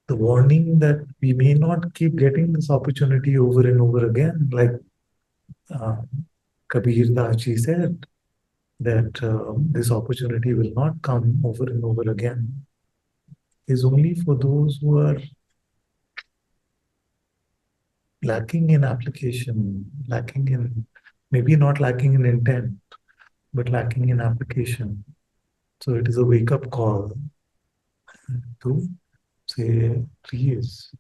the warning that we may not keep getting this opportunity over and over again, like uh, Kabir Das ji said, that this opportunity will not come over and over again, is only for those who are lacking in application, lacking in, maybe not lacking in intent, but lacking in application. So it is a wake-up call to say, please,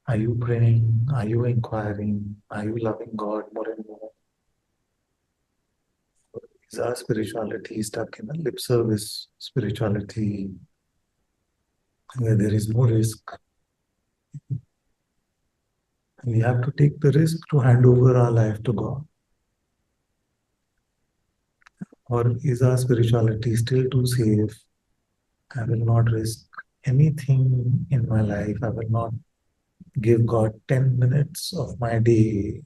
are you praying? Are you inquiring? Are you loving God more and more? Is our spirituality stuck in a lip service spirituality where there is no risk? We have to take the risk to hand over our life to God. Or is our spirituality still too safe? I will not risk anything in my life. I will not give God 10 minutes of my day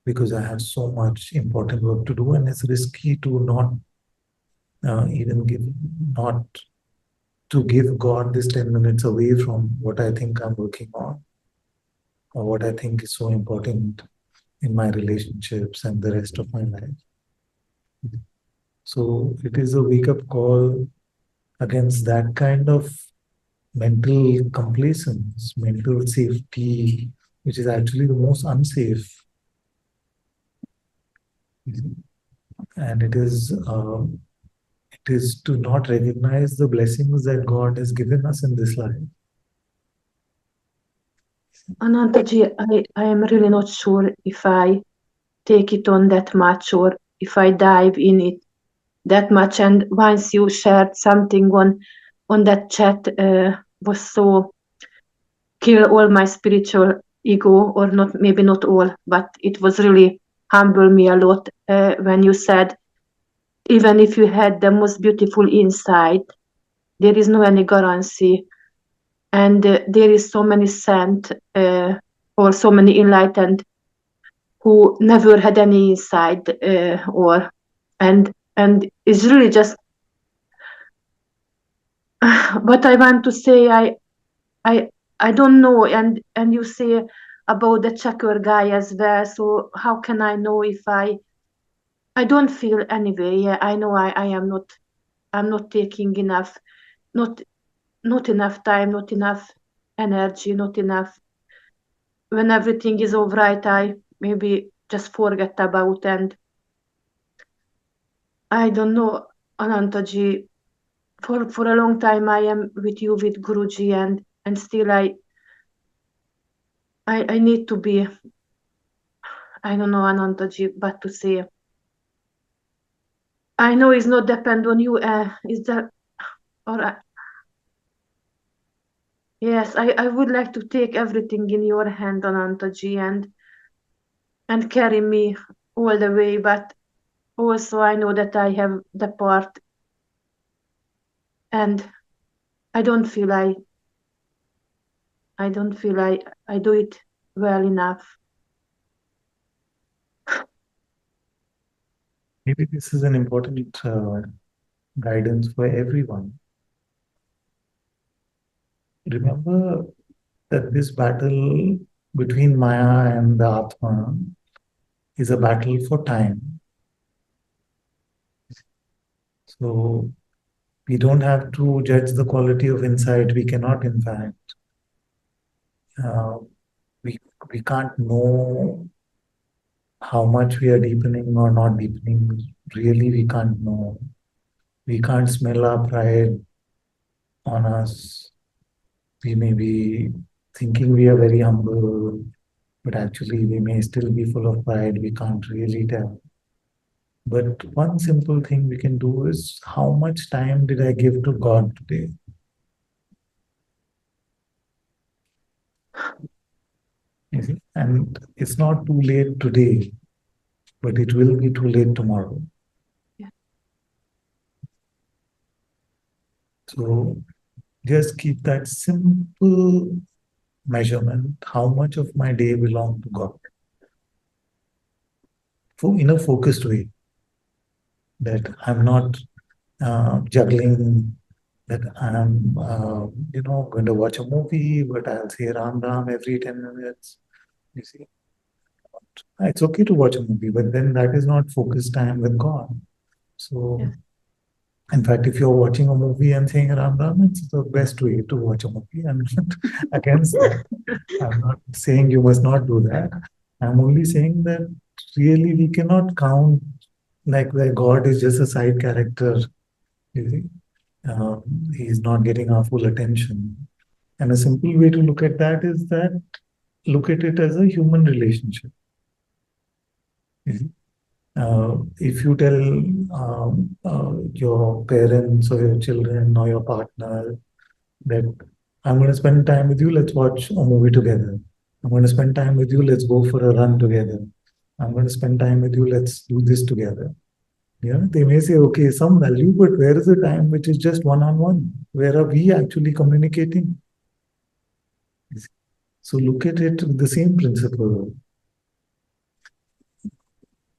because I have so much important work to do, and it's risky to not even give, not to give God this 10 minutes away from what I think I'm working on or what I think is so important in my relationships and the rest of my life. So it is a wake-up call against that kind of mental complacence, mental safety, which is actually the most unsafe. And it is to not recognize the blessings that God has given us in this life. Anantaji, I am really not sure if I take it on that much or if I dive in it that much. And once you shared something on that chat was so kill all my spiritual ego, or not, maybe not all, but it was really humble me a lot when you said, even if you had the most beautiful insight, there is no any guarantee, and there is so many saint or so many enlightened who never had any insight, or and it's really just what I want to say. I I don't know, and you say about the checker guy as well. So how can I know if I don't feel anyway? Yeah, I know I am not, I'm not taking enough, not not enough time, not enough energy, not enough. When everything is all right, I maybe just forget about, and I don't know, Anantaji. For a long time I am with you, with Guruji, and still I need to be, I don't know, Anantaji, what to say. I know it's not depend on you. Is that or yes? I would like to take everything in your hand, Anantaji, and carry me all the way. But also, I know that I have the part, and I don't feel I don't feel I do it well enough. Maybe this is an important guidance for everyone. Remember that this battle between Maya and the Atma is a battle for time. So we don't have to judge the quality of insight. We cannot, in fact, uh, we can't know how much we are deepening or not deepening. Really, we can't know. We can't smell our pride on us. We may be thinking we are very humble, but actually we may still be full of pride. We can't really tell. But one simple thing we can do is, how much time did I give to God today? You see? And it's not too late today, but it will be too late tomorrow. Yeah. So just keep that simple measurement, how much of my day belongs to God, in a focused way, that I'm not juggling, that I'm going to watch a movie, but I'll say Ram Ram every 10 minutes. You see, it's okay to watch a movie, but then that is not focused time with God. So, Yes. in fact, if you're watching a movie and saying Ram Ram, it's the best way to watch a movie. I'm not against that. I'm not saying you must not do that. I'm only saying that really we cannot count like where God is just a side character. You see, he's not getting our full attention. And a simple way to look at that is that look at it as a human relationship. You see? If you tell your parents or your children or your partner that I'm going to spend time with you, let's watch a movie together. I'm going to spend time with you, let's go for a run together. I'm going to spend time with you, let's do this together. Yeah, they may say, okay, some value, but where is the time which is just one-on-one? Where are we actually communicating? So look at it with the same principle.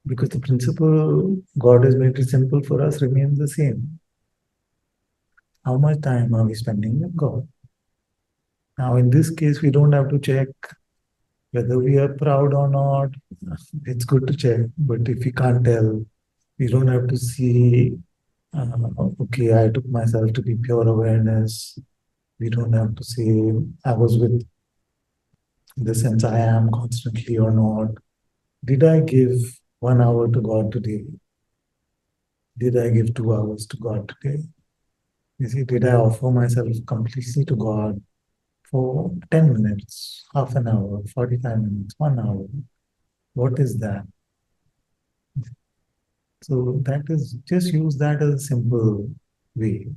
Because the principle God has made it simple for us remains the same. How much time are we spending with God? Now, in this case, we don't have to check whether we are proud or not. It's good to check, but if we can't tell, we don't have to see, okay, I took myself to be pure awareness. We don't have to say, I was with, in the sense I am constantly or not. Did I give 1 hour to God today? Did I give 2 hours to God today? You see, did I offer myself completely to God for 10 minutes, half an hour, 45 minutes, 1 hour? What is that? So that is, just use that as a simple way.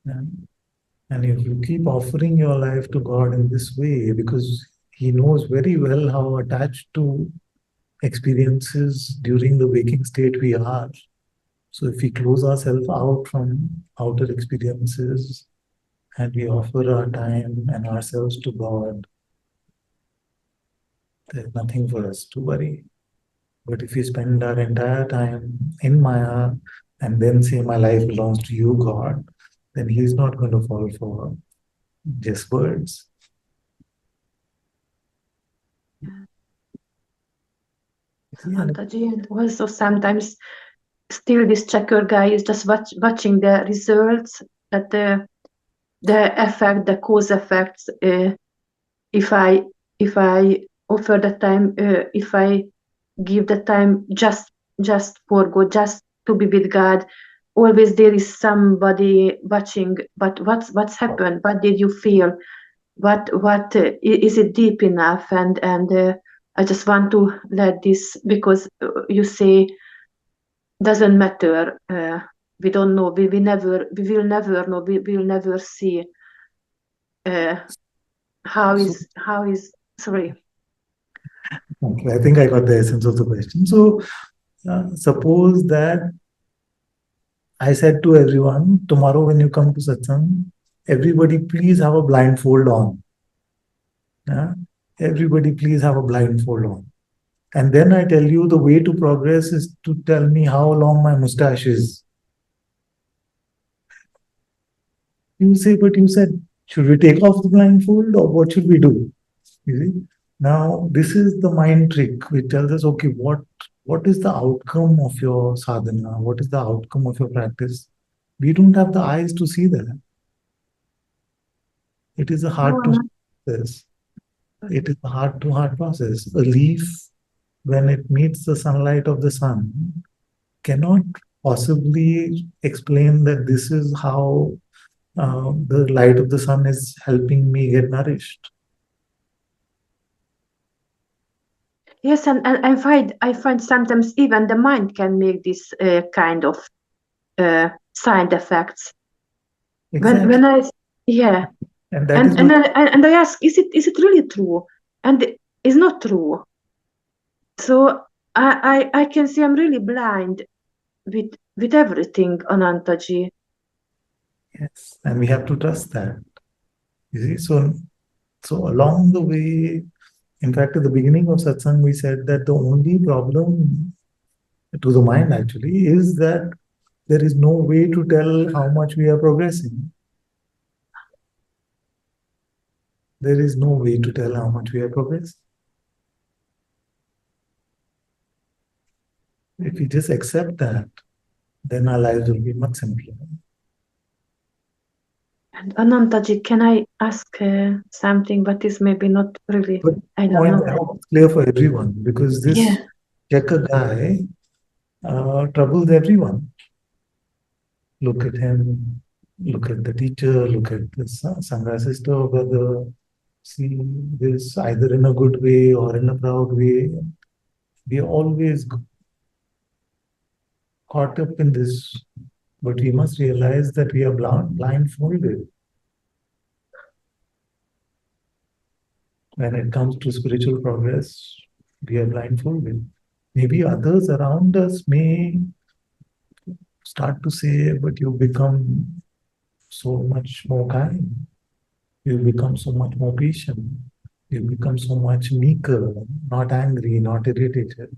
And if you keep offering your life to God in this way, because He knows very well how attached to experiences during the waking state we are. So if we close ourselves out from outer experiences and we offer our time and ourselves to God, there's nothing for us to worry. But if we spend our entire time in Maya and then say, my life belongs to you, God, then He's not going to fall for just words. Antaji, and also sometimes still this checker guy is just watching the results, that the effect, the cause effects. If I offer the time, if I give the time just for God, just to be with God, always there is somebody watching. But what's happened? What did you feel? What is it deep enough? And I just want to let this, because you say doesn't matter. We don't know. We will never know. We will never see how is sorry. Okay, I think I got the essence of the question. So, suppose that I said to everyone, tomorrow when you come to satsang, everybody please have a blindfold on. Yeah? Everybody please have a blindfold on. And then I tell you the way to progress is to tell me how long my mustache is. You say, but you said, should we take off the blindfold or what should we do? You see? Now, this is the mind trick which tells us, okay, what is the outcome of your sadhana? What is the outcome of your practice? We don't have the eyes to see that. It is a heart to process. It is a heart to heart process. A leaf, when it meets the sunlight of the sun, cannot possibly explain that this is how the light of the sun is helping me get nourished. Yes, and I find sometimes even the mind can make this kind of side effects. Exactly. When I And that is what and I ask, is it really true? And it's not true. So I can see I'm really blind with everything, Anantaji. yes, and we have to trust that. You see, so along the way, in fact, at the beginning of satsang, we said that the only problem to the mind actually is that there is no way to tell how much we are progressing. There is no way to tell how much we are progressing. If we just accept that, then our lives will be much simpler. And Anantaji, can I ask something, but is maybe not really, But I don't point, know. I hope it's clear for everyone because this Yeah. checker guy troubles everyone. Look at him, look at the teacher, look at the Sangha sister or brother. See this either in a good way or in a proud way. We are always caught up in this, but we must realize that we are blindfolded. When it comes to spiritual progress, we are blindfolded. Maybe others around us may start to say, but you become so much more kind. You become so much more patient. You become so much meeker, not angry, not irritated.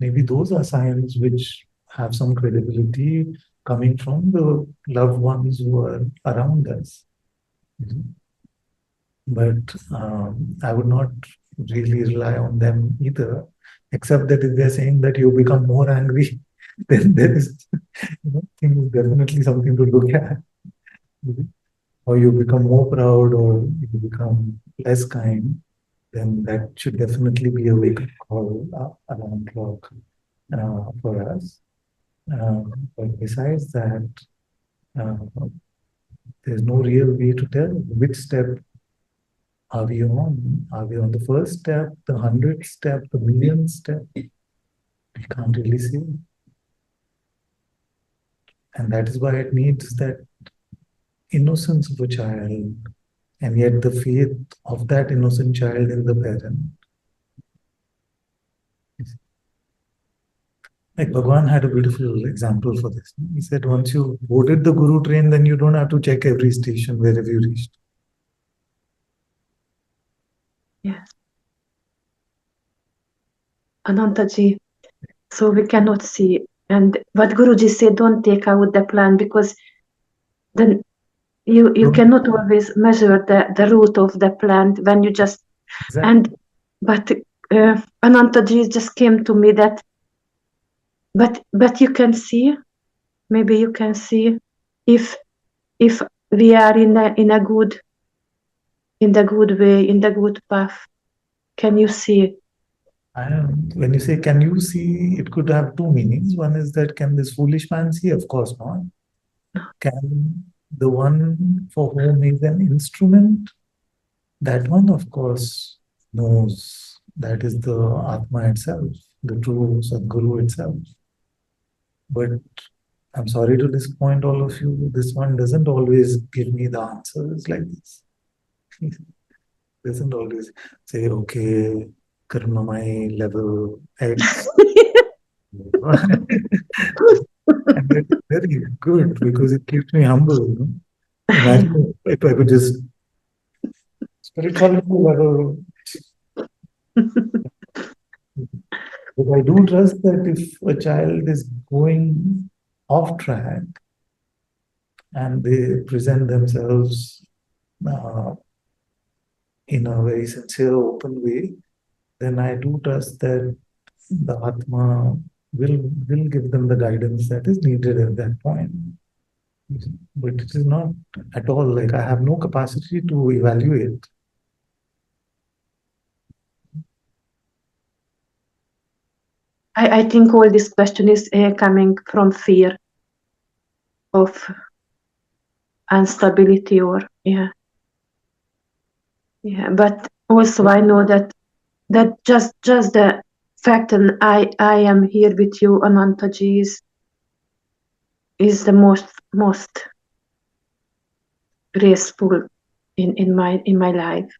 Maybe those are signs which have some credibility coming from the loved ones who are around us. But I would not really rely on them either, except that if they're saying that you become more angry, then there is definitely something to look at. Or you become more proud or you become less kind, then that should definitely be a wake-up call alarm clock for us. But besides that, uh, there's no real way to tell which step are we on. Are we on the first step, the 100th step, the millionth step? We can't really see. And that is why it needs that innocence of a child, and yet the faith of that innocent child in the parent. Like Bhagwan had a beautiful example for this. He said, once you boarded the Guru train, then you don't have to check every station wherever you reached. Yes. Anantaji, so we cannot see. And what Guruji said, don't take out the plant, because then you cannot always measure the root of the plant when you just Exactly. but Anantaji just came to me that but you can see, maybe you can see if we are in a good, in the good way, in the good path. Can you see? When you say, can you see, it could have two meanings. One is that, can this foolish man see? Of course not. Can the one for whom is an instrument, that one, of course, knows That is the Atma itself, the true Sadguru itself. But I'm sorry to disappoint all of you. This one doesn't always give me the answers like this. Doesn't always say, okay, Karmamai level X. And that's very good because it keeps me humble. You know? Imagine if I could just spirituality level. But I do trust that if a child is going off track and they present themselves uh, in a very sincere, open way, then I do trust that the Atma will give them the guidance that is needed at that point. But it is not at all like I have no capacity to evaluate. I think all this question is coming from fear of instability or yeah. But also I know that just the fact that I am here with you, Anantaji, is the most graceful in my life.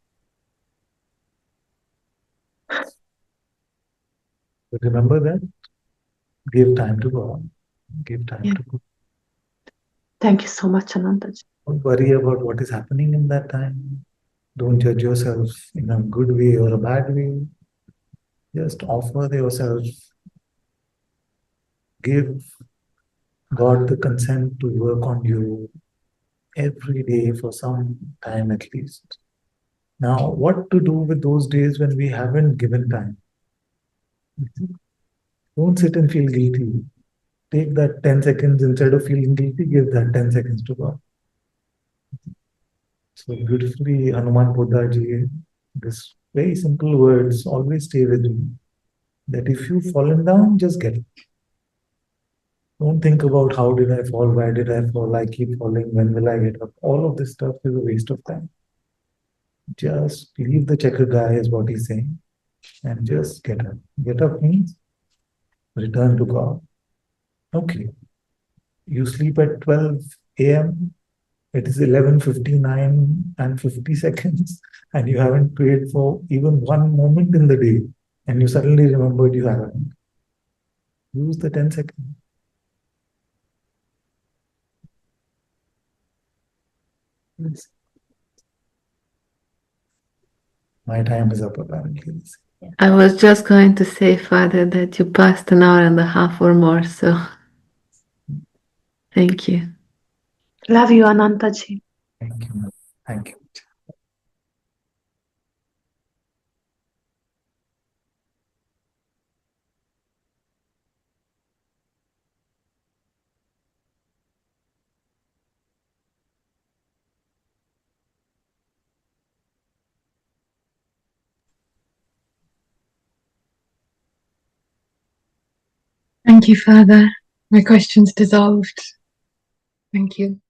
But remember that give time to God. Give time to God. Thank you so much, Anantaji. Don't worry about what is happening in that time. Don't judge yourself in a good way or a bad way. Just offer yourself. Give God the consent to work on you every day for some time at least. Now, what to do with those days when we haven't given time? Don't sit and feel guilty. Take that 10 seconds instead of feeling guilty, give that 10 seconds to God. So beautifully, Hanuman Poddhaji, this very simple words always stay with me. That if you've fallen down, just get up. Don't think about how did I fall, why did I fall, I keep falling, when will I get up? All of this stuff is a waste of time. Just leave the checker guy, is what he's saying, and just get up. Get up means return to God. Okay. You sleep at 12 a.m., it is 11:59 and 50 seconds, and you haven't prayed for even one moment in the day, and you suddenly remembered you haven't. Use the 10 seconds. Yes. My time is up apparently. I was just going to say, Father, that you passed an hour and a half or more, so thank you. Love you, Anantaji. Thank you. Thank you. Thank you, Father. My question's dissolved. Thank you.